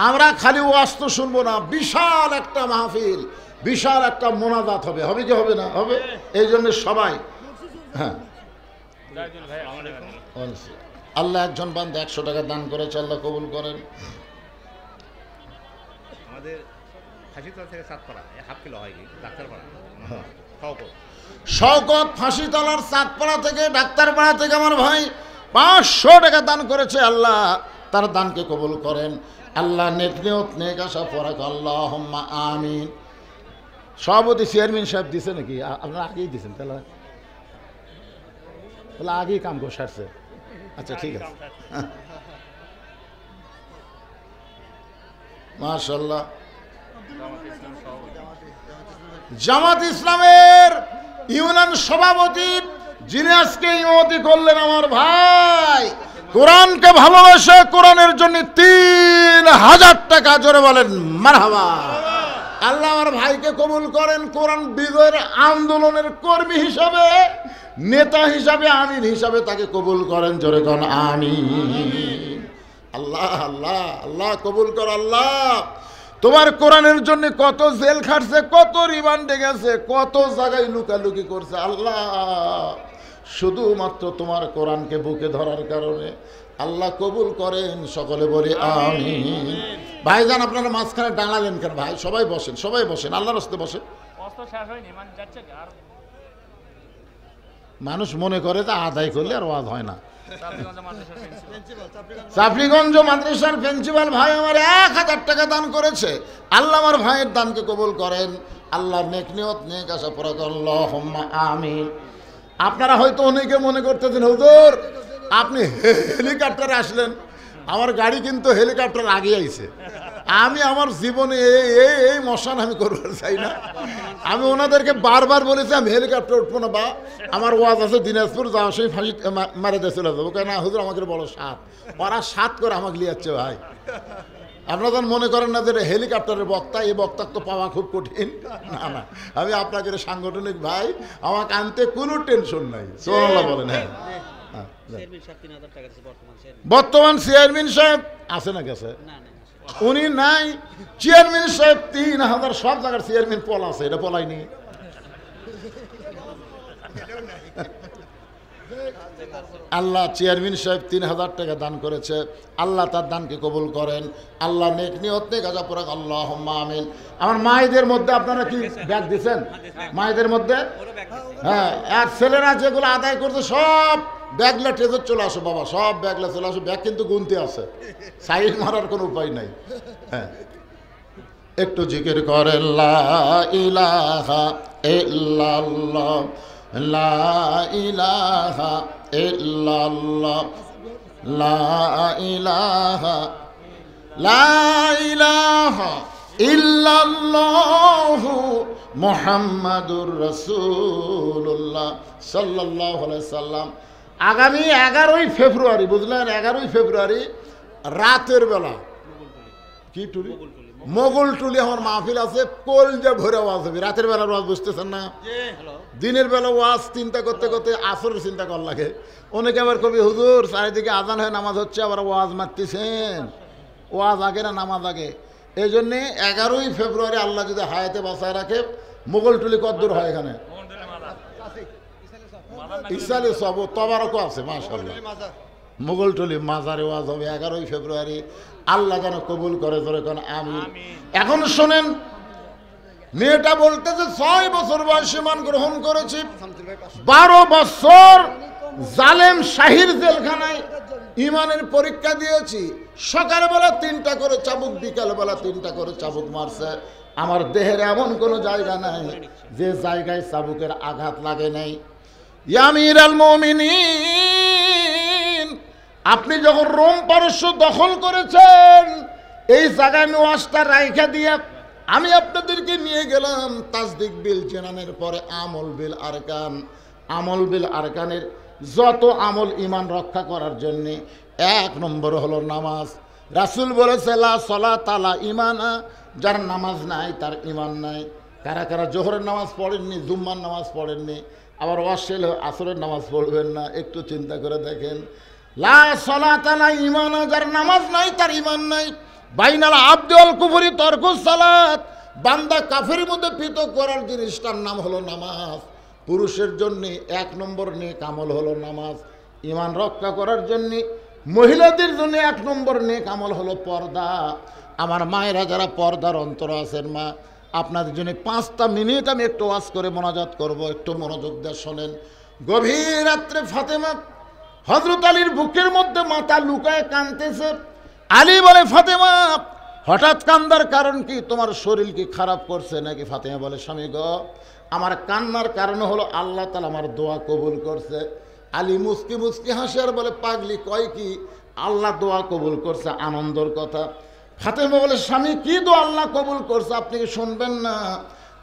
আমরা খালি ওয়াজ তো শুনবো না, বিশাল একটা মাহফিল, বিশাল একটা মোনাজাত হবে, হবে কি হবে না? হবে। এই জন্য সবাই, হ্যাঁ, আল্লাহ একজন বান্দা 100 টাকা দান করেছে, আল্লাহ কবুল করেন। আমাদের ফাঁসিতলা থেকে 7 পাড়া 1/2 কিলো হয় কি ডাক্তারপাড়া শওকত ফাঁসিতলার 7 পাড়া থেকে, ডাক্তারপাড়া থেকে আমার ভাই 500 টাকা দান করেছে, আল্লাহ তার দানকে কবুল করেন। আল্লাহ নেক নিয়ত নেক আশা পরাক, আল্লাহুম্মা আমিন। সভাপতি চেয়ারম্যান সাহেব দিছে নাকি? আপনারা আগেই দিয়েছেন তাহলে? আগেই কাম করে সারছে। আচ্ছা ঠিক আছে, মাশাআল্লাহ। জামাত ইসলামের ইউনিয়ন সভাপতি যিনি আজকে ইমামতি করলেন, আমার ভাই, কোরআনকে ভালোবাসে, কোরআনের জন্য 3000 টাকা, জোরে বলেন মারহাবা। আল্লাহ আমার ভাইকে কবুল করেন, কোরআন বিজয়ের আন্দোলনের কর্মী হিসাবে, নেতা হিসাবে, আমিন হিসাবে তাকে কবুল করেন, জোরে কোন আমিন। আল্লাহ আল্লাহ আল্লাহ কবুল কর। আল্লাহ তোমার কোরআনের জন্য কত জেল খাটছে, কত রিমান্ডে গেছে, কত জায়গায় লুকালুকি করছে, আল্লাহ শুধুমাত্র তোমার কোরআনকে বুকে ধরার কারণে আল্লাহ কবুল করেন, সকলে বলি আমিন। ভাইজান আপনারা মাঝখানে দাঁড়ালেন কেন ভাই? সবাই বসেন, সবাই বসেন, আল্লাহর রাস্তায় বসেন। মানুষ মনে করে যে আদায় করলে আর ওয়াজ হয় না। চাপড়িগঞ্জ মাদ্রাসার প্রিন্সিপাল ভাই আমার 1000 টাকা দান করেছে, আল্লাহ আমার ভাইয়ের দানকে কবুল করেন, আল্লাহ নেক নিয়ত নেক আশা পরাক, আল্লাহুম্মা আমিন। আপনারা হয়তো অনেকে মনে করতেছেন হুজুর আপনি হেলিকপ্টারে আসলেন, আমার গাড়ি কিন্তু হেলিকপ্টার আগে আইছে। আমি আমার জীবনে এই মশান আমি করবার চাই না। আমি ওনাদেরকে বারবার বলেছি আমি হেলিকপ্টার উঠবো না, বা আমার ওয়াজ আছে দিনাজপুর যাওয়ার সময় ফাঁসি মারে দিয়ে চলে যাবো, কেন হুজুর আমাকে বড় 7, ওরা 7 করে আমাকে লিয়াচ্ছে ভাই। আপনারা যখন মনে করেন না যে হেলিকপ্টারের বক্তা, এই বক্তা তো পাওয়া খুব কঠিন, না না, আমি আপনাকে সাংগঠনিক ভাই, আমাকে আনতে কোনো টেনশন নাই। সুবহানাল্লাহ বলেন। হ্যাঁ, বর্তমান চেয়ারম্যান সাহেব আছে না গেছে? উনি নাই। চেয়ারম্যান সাহেব 3000, সব জায়গার চেয়ারম্যান পল আছে, এটা পলাইনি। আল্লাহ চেয়ারম্যান সাহেব 3000 টাকা দান করেছে, আল্লাহ তার দানকে কবুল করেন, আল্লাহ নেক নিয়ত নেক আশা পরাক, আল্লাহুম্মা আমিন। আমার মায়েদের মধ্যে আপনারা কি ব্যাগ দিচ্ছেন? মায়েদের মধ্যে, হ্যাঁ, আর ছেলেরা যেগুলো আদায় করছে সব ব্যাগলা ট্রেজর চলে আসো বাবা, সব ব্যাগলা চলে আসো। ব্যাগ কিন্তু গুনতে আছে, সাইড মারার কোনো উপায় নাই। হ্যাঁ, একটু জিকির করেন লা ইলাহা ইল্লাল্লাহ, লা ইলাহা ইল্লাল্লাহ, লা ইলাহা, লা ইলাহা ইল্লাল্লাহু মুহাম্মাদুর রাসূলুল্লাহ সাল্লাল্লাহু আলাইহি সাল্লাম। আগামী 11ই ফেব্রুয়ারি, বুঝলেন, 11ই ফেব্রুয়ারি রাতের বেলা কি টুলি, মোগলটুলি আমার মাহফিল আছে, কলজা ভরে ওয়াজ হবে। রাতের বেলা ওয়াজ বুঝতেছেন না, দিনের বেলা ওয়াজ চিন্তা করতে করতে আসরের চিন্তা কর লাগে। অনেকে আবার কবি হুজুর চারিদিকে আজান হয়ে নামাজ হচ্ছে, আবার ওয়াজ মারতেছেন, ওয়াজ আগে না নামাজ আগে। এই জন্যে 11ই ফেব্রুয়ারি আল্লাহ যদি হায়াতে বাঁচায় রাখে, মোগলটুলি কদ্দূর হয় এখানে? ইসালে সব তবারকও আছে মাশাআল্লাহ। মোগলটুলি মাজারে ওয়াজ হবে 11ই ফেব্রুয়ারি। আল্লাহ যেন কবুল করে, ধরে কোন আমিন। এখন শোনেন, মেয়েটা বলতেছে 6 বছর বয়সে মান গ্রহণ করেছি, 12 বছর জালেম শাহির জেলখানায় ইমানের পরীক্ষা দিয়েছি। সকালবেলা 3টা করে চাবুক, বিকালবেলা 3টা করে চাবুক মারছে। আমার দেহের এমন কোনো জায়গা নাই যে জায়গায় চাবুকের আঘাত লাগে নাই। ইয়া আমিরুল মুমিনিন, আপনি যখন রোম পারস্য দখল করেছেন, এই জায়গায় আমি ওয়াজটা রাইখা দিয়ে আমি আপনাদেরকে নিয়ে গেলাম তাসদিক বিল জানানের পরে আমল বিল আরকান। আমল বিল আরকানের যত আমল ইমান রক্ষা করার জন্য 1 নম্বর হলো নামাজ। রাসূল বলেছে লা সালাতা লা ঈমানা, যার নামাজ নাই তার ঈমান নাই। কারা কারা জোহরের নামাজ পড়েননি, জুম্মার নামাজ পড়েননি, আবার ওয়াশেল আসরের নামাজ পড়বেন না, একটু চিন্তা করে দেখেন। লা সালাতা লা ঈমানা, যার নামাজ নাই তার ঈমান নাই। বাইনাল আবদি ওয়াল কুফরি তরকুস সালাত, বান্দা কাফেরের মধ্যে পৃথক করার জিনিসটার নাম হলো নামাজ। পুরুষের জন্য 1 নম্বর নেক আমল হলো নামাজ। ঈমান রক্ষা করার জন্য মহিলাদের জন্য 1 নম্বর নেক আমল হলো পর্দা। আমার মায়েরা যারা পর্দার অন্তর আছেন, মা আপনাদের জন্য 5টা মিনিট আমি একটু ওয়াজ করে মোনাজাত করব, একটু মনোযোগ দিয়ে শোনেন। গভীর রাত্রে ফাতেমা হযরত আলীর বুকের মধ্যে মাথা লুকায় কাঁদতেছে। আলী বলে, ফাতেমা হঠাৎ কান্দার কারণ কি? তোমার শরীর কি খারাপ করছে নাকি? ফাতেমা বলে, স্বামী গো, আমার কান্নার কারণ হলো আল্লাহ তাআলা আমার দোয়া কবুল করছে। আলী মুস্কি মুস্কি হাসে আর বলে, পাগলি কয় কি? আল্লাহ দোয়া কবুল করছে, আনন্দের কথা। ফাতেমা বলে, স্বামী কি দোয়া আল্লাহ কবুল করছে, আপনি কি শুনবেন না?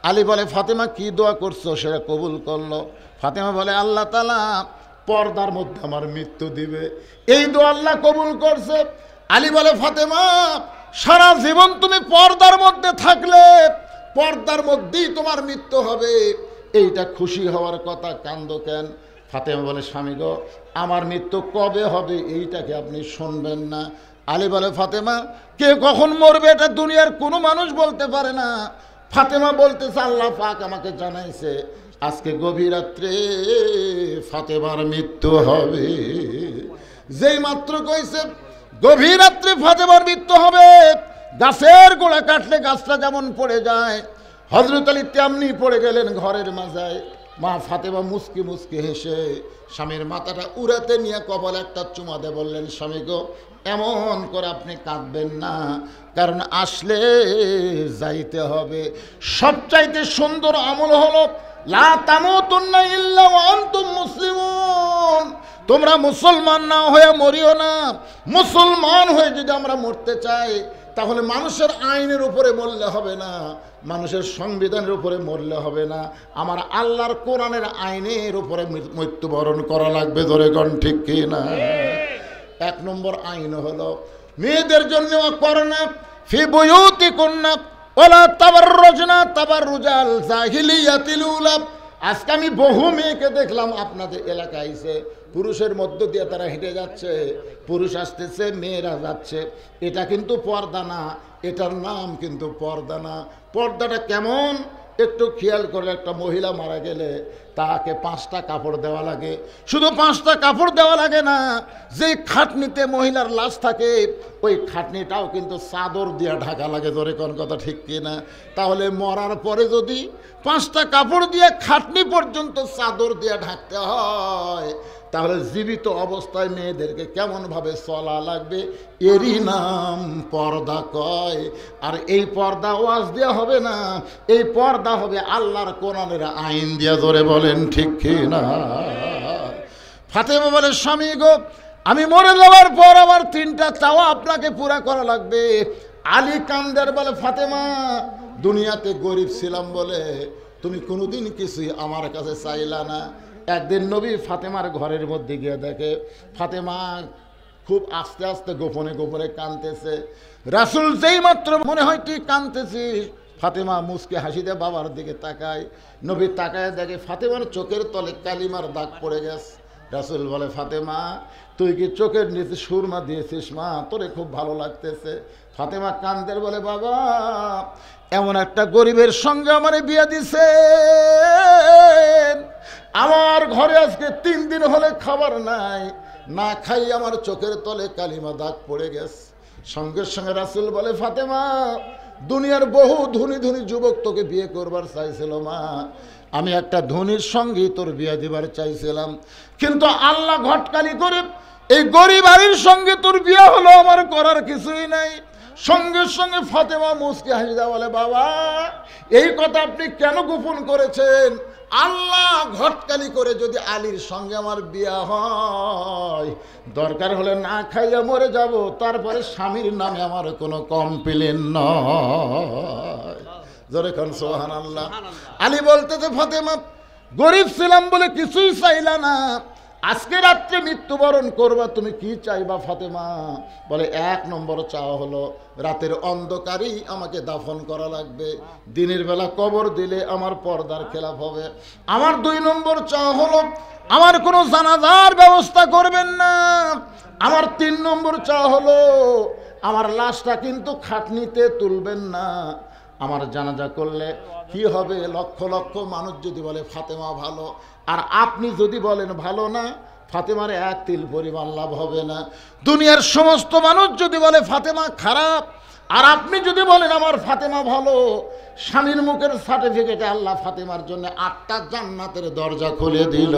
আলী বলে, ফাতেমা কি দোয়া করছো সেটা কবুল করলো। ফাতেমা বলে, আল্লাহ তাআলা পর্দার মধ্যে আমার মৃত্যু দিবে, এই দোয়া আল্লাহ কবুল করছে। আলী বলে, ফাতেমা সারা জীবন তুমি পর্দার মধ্যে থাকলে পর্দার মধ্যেই তোমার মৃত্যু হবে, এইটা খুশি হওয়ার কথা, কান্দো কেন? ফাতেমা বলে, স্বামী গো, আমার মৃত্যু কবে হবে এইটাকে আপনি শুনবেন না? আলী বলে, ফাতেমা কে কখন মরবে এটা দুনিয়ার কোনো মানুষ বলতে পারে না। ফাতেমা বলতেছে, আল্লাহ পাক আমাকে জানাইছে আজকে গভীর রাত্রে ফাতেমার মৃত্যু হবে। যেই মাত্র কইছে গভীর রাত্রে ফাতেমার মৃত্যু হবে, গাছের গোড়া কাটলে গাছটা যেমন পড়ে যায়, হযরত আলী তেমনি পড়ে গেলেন ঘরের মাঝায়। মা ফাতেমা মুস্কি মুস্কি হেসে স্বামীর মাথাটা উড়াতে নিয়ে কপালে একটা চুমা দিয়ে বললেন, স্বামী গো, এমন করে আপনি কাঁদবেন না, কারণ আসলে যাইতে হবে। সবচাইতে সুন্দর আমল হলো লা তামুতুন্না ইল্লা ওয়া আনতুম মুসলিমুন। তোমরা মুসলমান না হয়ে মরিও না। মুসলমান হয়ে যদি আমরা মরতে চাই তাহলে মানুষের আইনের উপরে মরলে হবে না, মানুষের সংবিধানের উপরে মরলে হবে না, আমার আল্লাহর কোরআনের আইনের উপরে মৃত্যুবরণ করা লাগবে। ধরে কোন ঠিক কি না? 1 নম্বর আইন হলো মেয়েদের জন্য করোনা ফি বুয়ুতিকুন্না ওয়ালা তাবাররুজনা তাবাররুজাল জাহিলিয়াতিল উলা। আজকে আমি বহু মেয়েকে দেখলাম আপনাদের এলাকায় এসে, পুরুষের মধ্য দিয়ে তারা হেঁটে যাচ্ছে, পুরুষ আসতেছে মেয়েরা যাচ্ছে। এটা কিন্তু পর্দা না, এটার নাম কিন্তু পর্দা না। পর্দাটা কেমন একটু খেয়াল করলে, একটা মহিলা মারা গেলে তাকে 5টা কাপড় দেওয়া লাগে। শুধু 5টা কাপড় দেওয়া লাগে না, যে খাটনিতে মহিলার লাশ থাকে ওই খাটনিটাও কিন্তু চাদর দিয়ে ঢাকা লাগে। ধরে কোন কথা ঠিক কিনা? তাহলে মরার পরে যদি 5টা কাপড় দিয়ে খাটনি পর্যন্ত চাদর দিয়ে ঢাকতে হয়, তাহলে জীবিত অবস্থায় মেয়েদেরকে কেমনভাবে চলা লাগবে, এরই নাম পর্দা কয়। আর এই পর্দা ওয়াজ দেওয়া হবে না, এই পর্দা হবে আল্লাহর কোরআনের আইন দিয়া। ধরে বলেন ঠিক কি না? ফাতেমা বলে, স্বামী গো, আমি মরে যাওয়ার পর আমার 3টা চাওয়া আপনাকে পুরা করা লাগবে। আলী কান্দের বলে, ফাতেমা দুনিয়াতে গরিব ছিলাম বলে তুমি কোনোদিন কিছুই আমার কাছে চাইলা না। একদিন নবী ফাতেমার ঘরের মধ্যে গিয়ে দেখে ফাতেমা খুব আস্তে আস্তে গোপনে গোপনে কাঁদতেছে। রাসূল যেই মাত্র মনে হয় তুই কাঁদতেছিস, ফাতেমা মুচকে হাসিতে বাবার দিকে তাকায়। নবী তাকায় দেখে ফাতেমার চোখের তলে কালিমার দাগ পড়ে গেছে। রাসূল বলে, ফাতেমা তুই কি চোখের নিচে সুরমা দিয়েছিস? মা তোরে খুব ভালো লাগতেছে। ফাতেমা কান্দের বলে, বাবা এমন একটা গরিবের সঙ্গে আমারে বিয়ে দিছে, আমার ঘরে আজকে 3 দিন হলে খাবার নাই, না খাই আমার চোখের তলে কালিমা দাগ পড়ে গেছে। সঙ্গে সঙ্গে রাসূল বলে, ফাতেমা দুনিয়ার বহু ধনী ধনী যুবক তোকে বিয়ে করবার চাইছিল মা, আমি একটা ধনীর সঙ্গেই তোর বিয়ে দিবার চাইছিলাম, কিন্তু আল্লাহ ঘটকালি করে এই গরিব বাড়ির সঙ্গে তোর বিয়ে হলো, আমার করার কিছুই নাই। সঙ্গে সঙ্গে ফাতেমা মুচকি হাসি দেওয়া বলে, বাবা এই কথা আপনি কেন গোপন করেছেন? আল্লাহ ঘটকালি করে যদি আলীর সঙ্গে আমার বিয়ে হয়, দরকার হলে না খাইয়া মরে যাব, তারপরে স্বামীর নামে আমার কোনো কমপ্লেন নয়। জোরে খান সুবহানাল্লাহ। আলী বলতেছে, ফাতেমা গরিব ছিলাম বলে কিছুই চাইলা না, আজকে রাত্রে মৃত্যুবরণ করবা, তুমি কি চাইবা ফাতেমা? বলে 1 নম্বর চাওয়া হলো রাতের অন্ধকারেই আমাকে দাফন করা লাগবে, দিনের বেলা কবর দিলে আমার পর্দার খেলাফ হবে। আমার 2 নম্বর চাওয়া হলো আমার কোনো জানাজার ব্যবস্থা করবেন না। আমার 3 নম্বর চাওয়া হলো আমার লাশটা কিন্তু খাটনিতে তুলবেন না। আমার জানাজা করলে কি হবে, লক্ষ লক্ষ মানুষ যদি বলে ফাতেমা ভালো, আর আপনি যদি বলেন ভালো না, ফাতেমার 1 তিল পরিমাণ লাভ হবে না। দুনিয়ার সমস্ত মানুষ যদি বলে ফাতেমা খারাপ, আর আপনি যদি বলেন আমার ফাতেমা ভালো, স্বামীর মুখের সার্টিফিকেটে আল্লাহ ফাতেমার জন্য 8টা জান্নাতের দরজা খুলে দিল।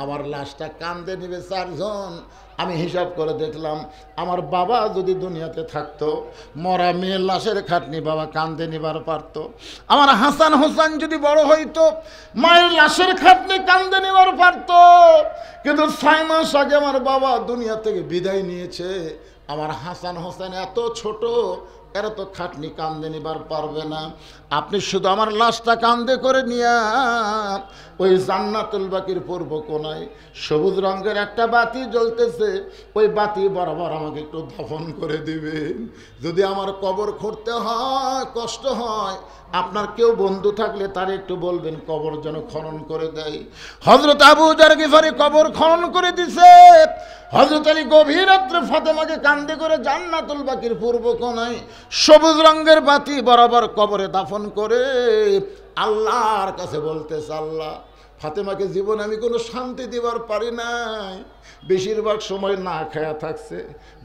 আমার লাশটা কান্দে নিবে 4 জন। আমি হিসাব করে দেখলাম, আমার বাবা যদি দুনিয়াতে থাকতো, মরা মেয়ের লাশের খাটনি বাবা কান্দে নিবার পারতো। আমার হাসান হোসেন যদি বড় হইতো, মায়ের লাশের খাটনি কান্দে নিবার পারতো। কিন্তু 6 মাস আগে আমার বাবা দুনিয়া থেকে বিদায় নিয়েছে। আমার হাসান হোসেন এত ছোট, এরা তো খাটনি কান্দে নিবার পারবে না। আপনি শুধু আমার লাশটা কান্দে করে নিয়ে ওই জান্নাতুল বাকির পূর্ব কোনায় সবুজ রঙের একটা বাতি জ্বলতেছে, ওই বাতি বরাবর আমাকে একটু দাফন করে দিবেন। যদি আমার কবর খুঁড়তে হয়, কষ্ট হয়, আপনার কেউ বন্ধু থাকলে তার একটু বলবেন কবর যেন খনন করে দেয়। হযরত আবু যার গিফারি কবর খনন করে দিছে। হযরত আলী গভীর রাত্রে ফাতেমাকে কান্দে করে জান্নাতুল বাকির পূর্ব কোনায় সবুজ রঙের বাতি বরাবর কবরে দাফন করে আল্লাহর কাছে বলতেছে, আল্লাহ ফাতেমাকে জীবনে আমি কোনো শান্তি দিবার পারি নাই, বেশিরভাগ সময় না খায়া থাকছে,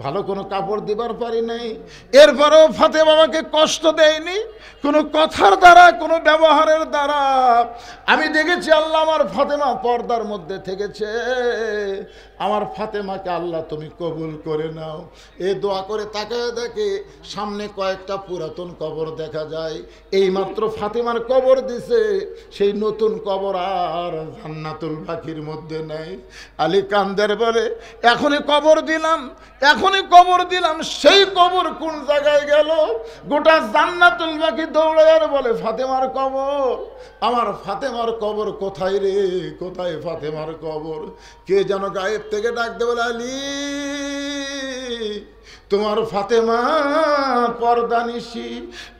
ভালো কোনো কাপড় দিবার পারি নাই, এরপরেও ফাতেমা আমাকে কষ্ট দেয়নি কোনো কথার দ্বারা, কোনো ব্যবহারের দ্বারা। আমি দেখেছি আল্লাহ আমার ফাতেমা পর্দার মধ্যে থেকেছে, আমার ফাতেমাকে আল্লাহ তুমি কবুল করে নাও। এই দোয়া করে তাকায় দেখে সামনে কয়েকটা পুরাতন কবর দেখা যায়। এইমাত্র ফাতেমার কবর দিছে, সেই নতুন কবর আর জান্নাতুল বাকির মধ্যে নাই। আলী কান্দের বলে, এখনই কবর দিলাম, এখনই কবর দিলাম, সেই কবর কোন জায়গায় গেল? গোটা জান্নাতুল বাকি দৌড়ায় আর বলে, ফাতেমার কবর, আমার ফাতেমার কবর কোথায় রে, কোথায় ফাতেমার কবর? কে যেন গায়েব থেকে ডাকতে বলে, আলী তোমার ফাতেমা পর্দানিশি।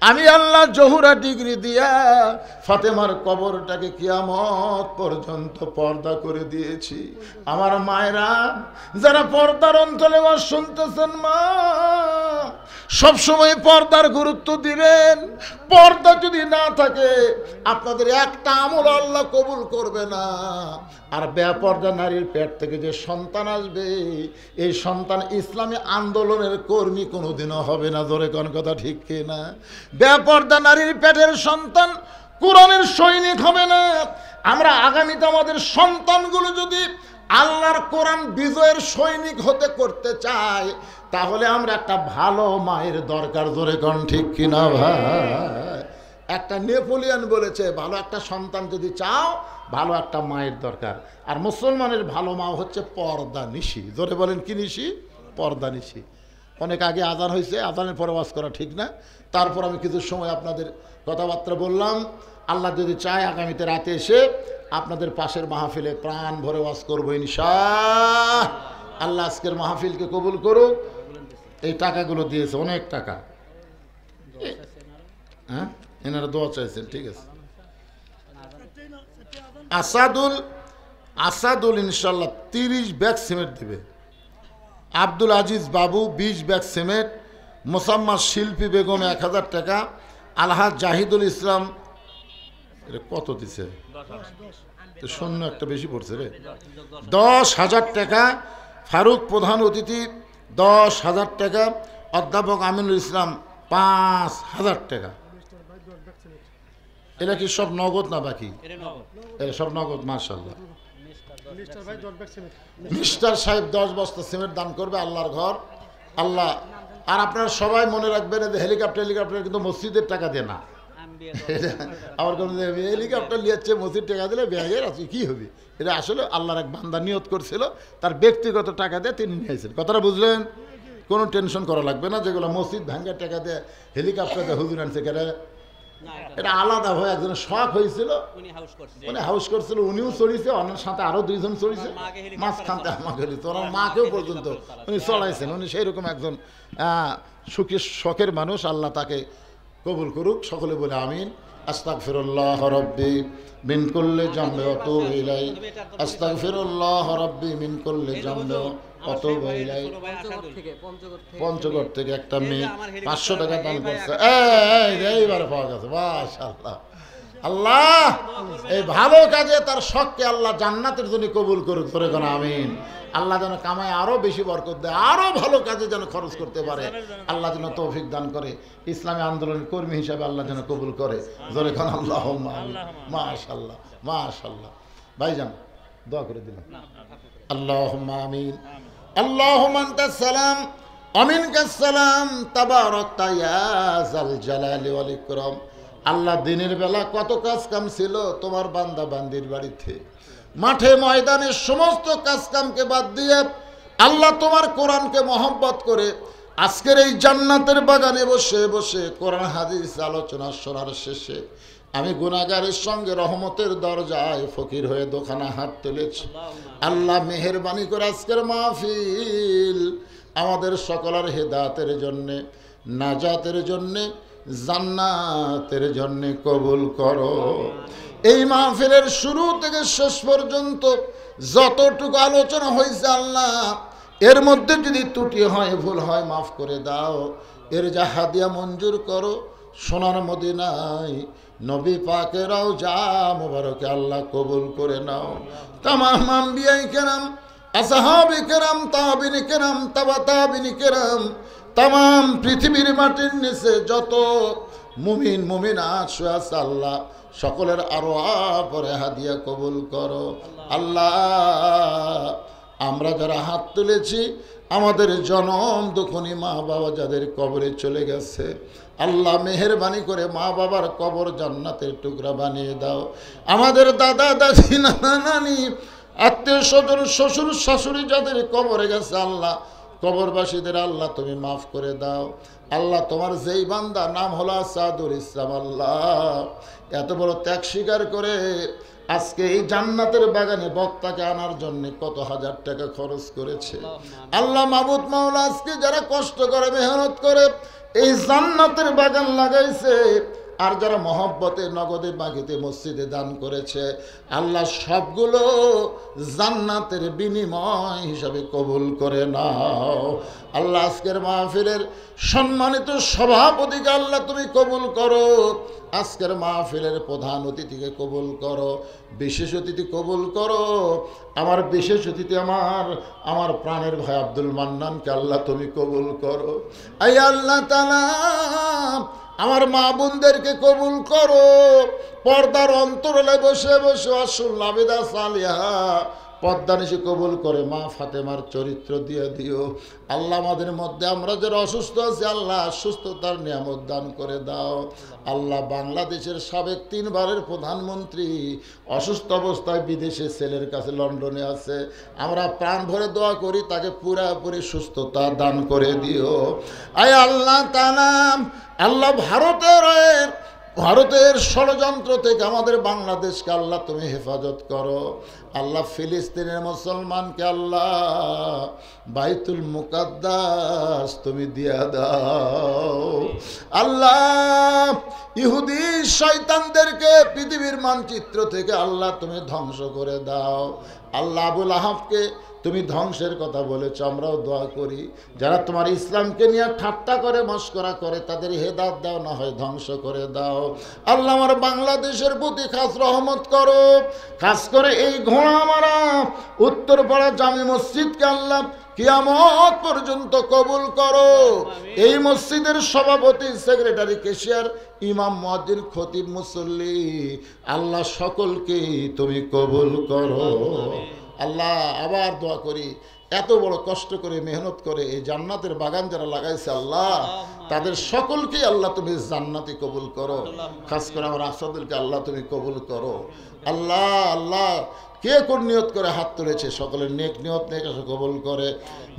আমি আল্লাহ জহুরা ডিগ্রি দিয়া ফাতেমার কবরটাকে কিয়ামত পর্যন্ত পর্দা করে দিয়েছি। আমার মায়েরা যারা পর্দার অঞ্চলে শুনতেছেন, মা সবসময় পর্দার গুরুত্ব দিবেন। পর্দা যদি না থাকে আপনাদের একটা আমল আল্লাহ কবুল করবে না। আর বেপর্দা নারীর পেট থেকে যে সন্তান আসবে, এই সন্তান ইসলামী আন্দোলনের কর্মী কোনোদিনও হবে না। ধরে কোন কথা ঠিক কিনা? বেপর্দা নারীর পেটের সন্তান কোরআনের সৈনিক হবে না। আমরা আগামীতে আমাদের সন্তানগুলো যদি আল্লাহর কোরআন বিজয়ের সৈনিক হতে করতে চাই, তাহলে আমরা একটা ভালো মায়ের দরকার। জোরে কোন ঠিক কিনা ভাই? একটা নেপোলিয়ান বলেছে, ভালো একটা সন্তান যদি চাও, ভালো একটা মায়ের দরকার। আর মুসলমানের ভালো মা হচ্ছে পর্দা নিশি। জোরে বলেন কি নিশি? পর্দা নিশি। অনেক আগে আজান হয়েছে, আজানের পরে ওয়াজ করা ঠিক না। তারপর আমি কিছু সময় আপনাদের কথাবার্তা বললাম। আল্লাহ যদি চায় আগামীতে রাতে এসে আপনাদের পাশের মাহফিলে প্রাণ ভরে ওয়াজ করবো ইনশাআল্লাহ। আল্লাহ আজকের মাহফিলকে কবুল করুক। এই টাকাগুলো দিয়েছে, অনেক টাকা। হ্যাঁ, এনারা দোয়া চাইছেন, ঠিক আছে। আসাদুল ইনশাল্লাহ 30 ব্যাগ সিমেন্ট দিবে। আব্দুল আজিজ বাবু 20 ব্যাগ সিমেন্ট। মোসাম্মদ শিল্পী বেগম 1000 টাকা। আলহাজ জাহিদুল ইসলাম, এটা কত দিছে? শূন্য একটা বেশি পড়ছে রে। 10,000 টাকা। ফারুক প্রধান অতিথি 10,000 টাকা। অধ্যাপক আমিনুল ইসলাম 5,000 টাকা। এটা কি সব নগদ না বাকি? এটা নগদ। এটা সব নগদ। মাশাআল্লাহ। মিস্টার ভাই 10 ব্যাগ সিমেন্ট। মিস্টার সাহেব 10 বস্তা সিমেন্ট দান করবে আল্লাহর ঘর। আল্লাহ। আর আপনারা সবাই মনে রাখবেন যে হেলিকপ্টার কিন্তু মসজিদের টাকা দিয়ে না। আবার কোন হেলিকপ্টার লিয়াচ্ছে মসজিদ টাকা দিলে ব্যাগের আছে কি হবে? এটা আসলে আল্লাহর এক বান্দা নিয়ত করছিল, তার ব্যক্তিগত টাকা দিয়ে তিনি নিয়েছেন। কথাটা বুঝলেন? কোনো টেনশন করা লাগবে না। যেগুলো মসজিদ ভাঙ্গার টাকা দিয়ে হেলিকপ্টার দিয়ে হুজুর আনছে কেন, এটা আলাদা হয়ে একজনের শখ হয়েছিল, উনি হাউস করছিল, উনিও চড়িয়েছে, অন্য সাথে আরো 2 জন চড়িয়েছে, মাঝখানতে আমাকে ওনার মাকেও পর্যন্ত উনি চড়াইছেন। উনি সেই রকম একজন সুখী শখের মানুষ। আল্লাহ তাকে কবুল করুক। সকলে বলে আমিন। আস্তাগফিরুল্লাহ রাব্বি মিন কুল্লি যামবি ওয়া আতুবু ইলাইহি। আস্তাগফিরুল্লাহ রাব্বি মিন কুল্লি যামবি ওয়া আতুবু ইলাইহি। পঞ্চগড় থেকে একটা মেয়ে 500 টাকা দান করছে। এইবারে পাওয়া গেছে। মাশাআল্লাহ। আল্লাহ এই ভালো কাজে তার শখকে আল্লাহ জান্নাতের জন্য কবুল করুক। করে কোন আমিন। আল্লাহ যেন কামায় আরো বেশি বরকত দেয়, আরো ভালো কাজে যেন খরচ করতে পারে। আল্লাহ যেন তৌফিক দান করে। ইসলামী আন্দোলনের কর্মী হিসাবে আল্লাহ যেন কবুল করে। জোরে কোন আল্লাহুম্মা আমিন। মাশাআল্লাহ মাশাআল্লাহ। ভাইজান দোয়া করে দিলাম। আল্লাহুম্মা আমিন। আল্লাহুম্মা আনতাস সালাম ওয়া মিনকাস সালাম তাবারাকতা ইয়া যাল জালালি ওয়াল ইকরাম। আল্লাহ দিনের বেলা কত কাজ কাম ছিল তোমার বান্দা বান্দির বাড়িতে, মাঠে ময়দানে সমস্ত কাজ কামকে বাদ দিয়ে আল্লাহ তোমার কোরআনকে মহব্বত করে আজকের এই জান্নাতের বাগানে বসে বসে কোরআন হাদিস আলোচনা শোনার শেষে আমি গুনাহগারের সঙ্গে রহমতের দরজায় ফকির হয়ে দোকানে হাত তুলেছি। আল্লাহ মেহেরবানি করে আজকের মাহফিল আমাদের সকলের হেদায়েতের জন্যে, নাজাতের জন্যে, জান্নাতের জন্য কবুল করো। এই মাহফিলের শুরু থেকে শেষ পর্যন্ত যতটুকু আলোচনা হয়েছে আল্লাহ, এর মধ্যে যদি ত্রুটি হয়, ভুল হয়, মাফ করে দাও। এর যা হাদিয়া মঞ্জুর করো। সোনার মদিনায় নবী পাকেরাও যা মুবারকে আল্লাহ কবুল করে নাও। তামাম আম্বিয়ায়ে কেরাম, আসহাবে কেরাম, তাবিঈনে কেরাম, তাবা তাবিঈনে কেরাম, তাম পৃথিবীর মাটির নিচে যত মুমিন মুমিনাত শুয়ে আছে আল্লাহ সকলের আরো পরে হাদিয়া কবুল করো। আল্লাহ আমরা যারা হাত তুলেছি আমাদের জনম দুঃখনী মা বাবা যাদের কবরে চলে গেছে আল্লাহ মেহেরবানি করে মা বাবার কবর জান্নাতের টুকরা বানিয়ে দাও। আমাদের দাদা দাদি নানা নানি আত্মীয় স্বজন শ্বশুর শাশুড়ি যাদের কবরে গেছে আল্লাহ কবরবাসীদের আল্লাহ তুমি মাফ করে দাও। আল্লাহ তোমার যেই বান্দা নাম হলো আসাদুল ইসলাম, আল্লাহ এত বড় ত্যাগ স্বীকার করে আজকে এই জান্নাতের বাগানে বক্তাকে আনার জন্য কত হাজার টাকা খরচ করেছে আল্লাহ মাবুদ মাওলা, আজকে যারা কষ্ট করে মেহনত করে এই জান্নাতের বাগান লাগাইছে আর যারা মহব্বতে নগদে বাকিতে মসজিদে দান করেছে আল্লাহ সবগুলো জান্নাতের বিনিময় হিসাবে কবুল করে নাও। আল্লাহ আজকের মাহফিলের সম্মানিত সভাপতিকে আল্লাহ তুমি কবুল করো। আজকের মাহফিলের প্রধান অতিথিকে কবুল করো, বিশেষ অতিথি কবুল করো। আমার বিশেষ অতিথি আমার প্রাণের ভাই আব্দুল মান্নানকে আল্লাহ তুমি কবুল করো। আই আল্লাহ তাআলা আমার মা বোনদেরকে কবুল করো। পর্দার অন্তরালে বসে বসে আসুন আবিদা সালিহা পদ্মানিশি কবুল করে মা ফাতেমার চরিত্র দিয়ে দিও। আল্লাহ আমাদের মধ্যে আমরা যারা অসুস্থ আছি আল্লাহ সুস্থতার নিয়ামত দান করে দাও। আল্লাহ বাংলাদেশের সাবেক 3 বারের প্রধানমন্ত্রী অসুস্থ অবস্থায় বিদেশে ছেলের কাছে লন্ডনে আছে, আমরা প্রাণ ভরে দোয়া করি তাকে পুরাপুরি সুস্থতা দান করে দিও। আয় আল্লাহ তাআলা আল্লাহ ভারতের ষড়যন্ত্র থেকে আমাদের বাংলাদেশকে আল্লাহ তুমি হেফাজত করো। আল্লাহ ফিলিস্তিনের মুসলমানকে আল্লাহ বাইতুল মুকাদ্দাস তুমি দিয়া দাও। আল্লাহ ইহুদি শয়তানদেরকে পৃথিবীর মানচিত্র থেকে আল্লাহ তুমি ধ্বংস করে দাও। আল্লাহ আবুল আহাবকে তুমি ধ্বংসের কথা বলেছ, আমরাও দোয়া করি যারা তোমার ইসলামকে নিয়ে ঠাট্টা করে মস্করা করে তাদের হেদায়েত দাও, না হয় ধ্বংস করে দাও। আল্লাহ আমার বাংলাদেশের প্রতি খাস রহমত করো, খাস করে এই ওলামারা উত্তরপাড়া জামি মসজিদকে আল্লাহ কিয়ামত পর্যন্ত কবুল করো। এই মসজিদের সভাপতি, সেক্রেটারি, ক্যাশিয়ার, ইমাম, মুয়াজ্জিন, খতিব, মুসল্লি, আল্লাহ সকলকে তুমি কবুল করো। আল্লাহ আবার দোয়া করি, এত বড় কষ্ট করে মেহনত করে এই জান্নাতের বাগান যারা লাগাইছে আল্লাহ, তাদের সকলকে আল্লাহ তুমি জান্নাতি কবুল করো। খাস করে আমার আসাদুলকে আল্লাহ তুমি কবুল করো। আল্লাহ আল্লাহ কে কোন নিয়ত করে হাত তুলেছে সকলের নেক নিয়ত নেক কবুল করে।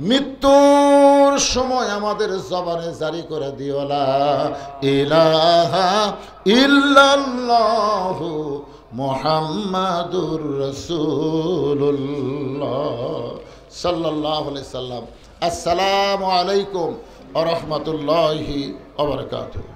মৃত্যুর সময় আমাদের জবানে জারি করে দিও লা ইলাহা ইল্লাল্লাহু মুহাম্মাদুর রাসূলুল্লাহ সাল্লাল্লাহু আলাইহি সাল্লাম। আসসালামু আলাইকুম ওয়া রাহমাতুল্লাহি ওয়া বারাকাতুহু।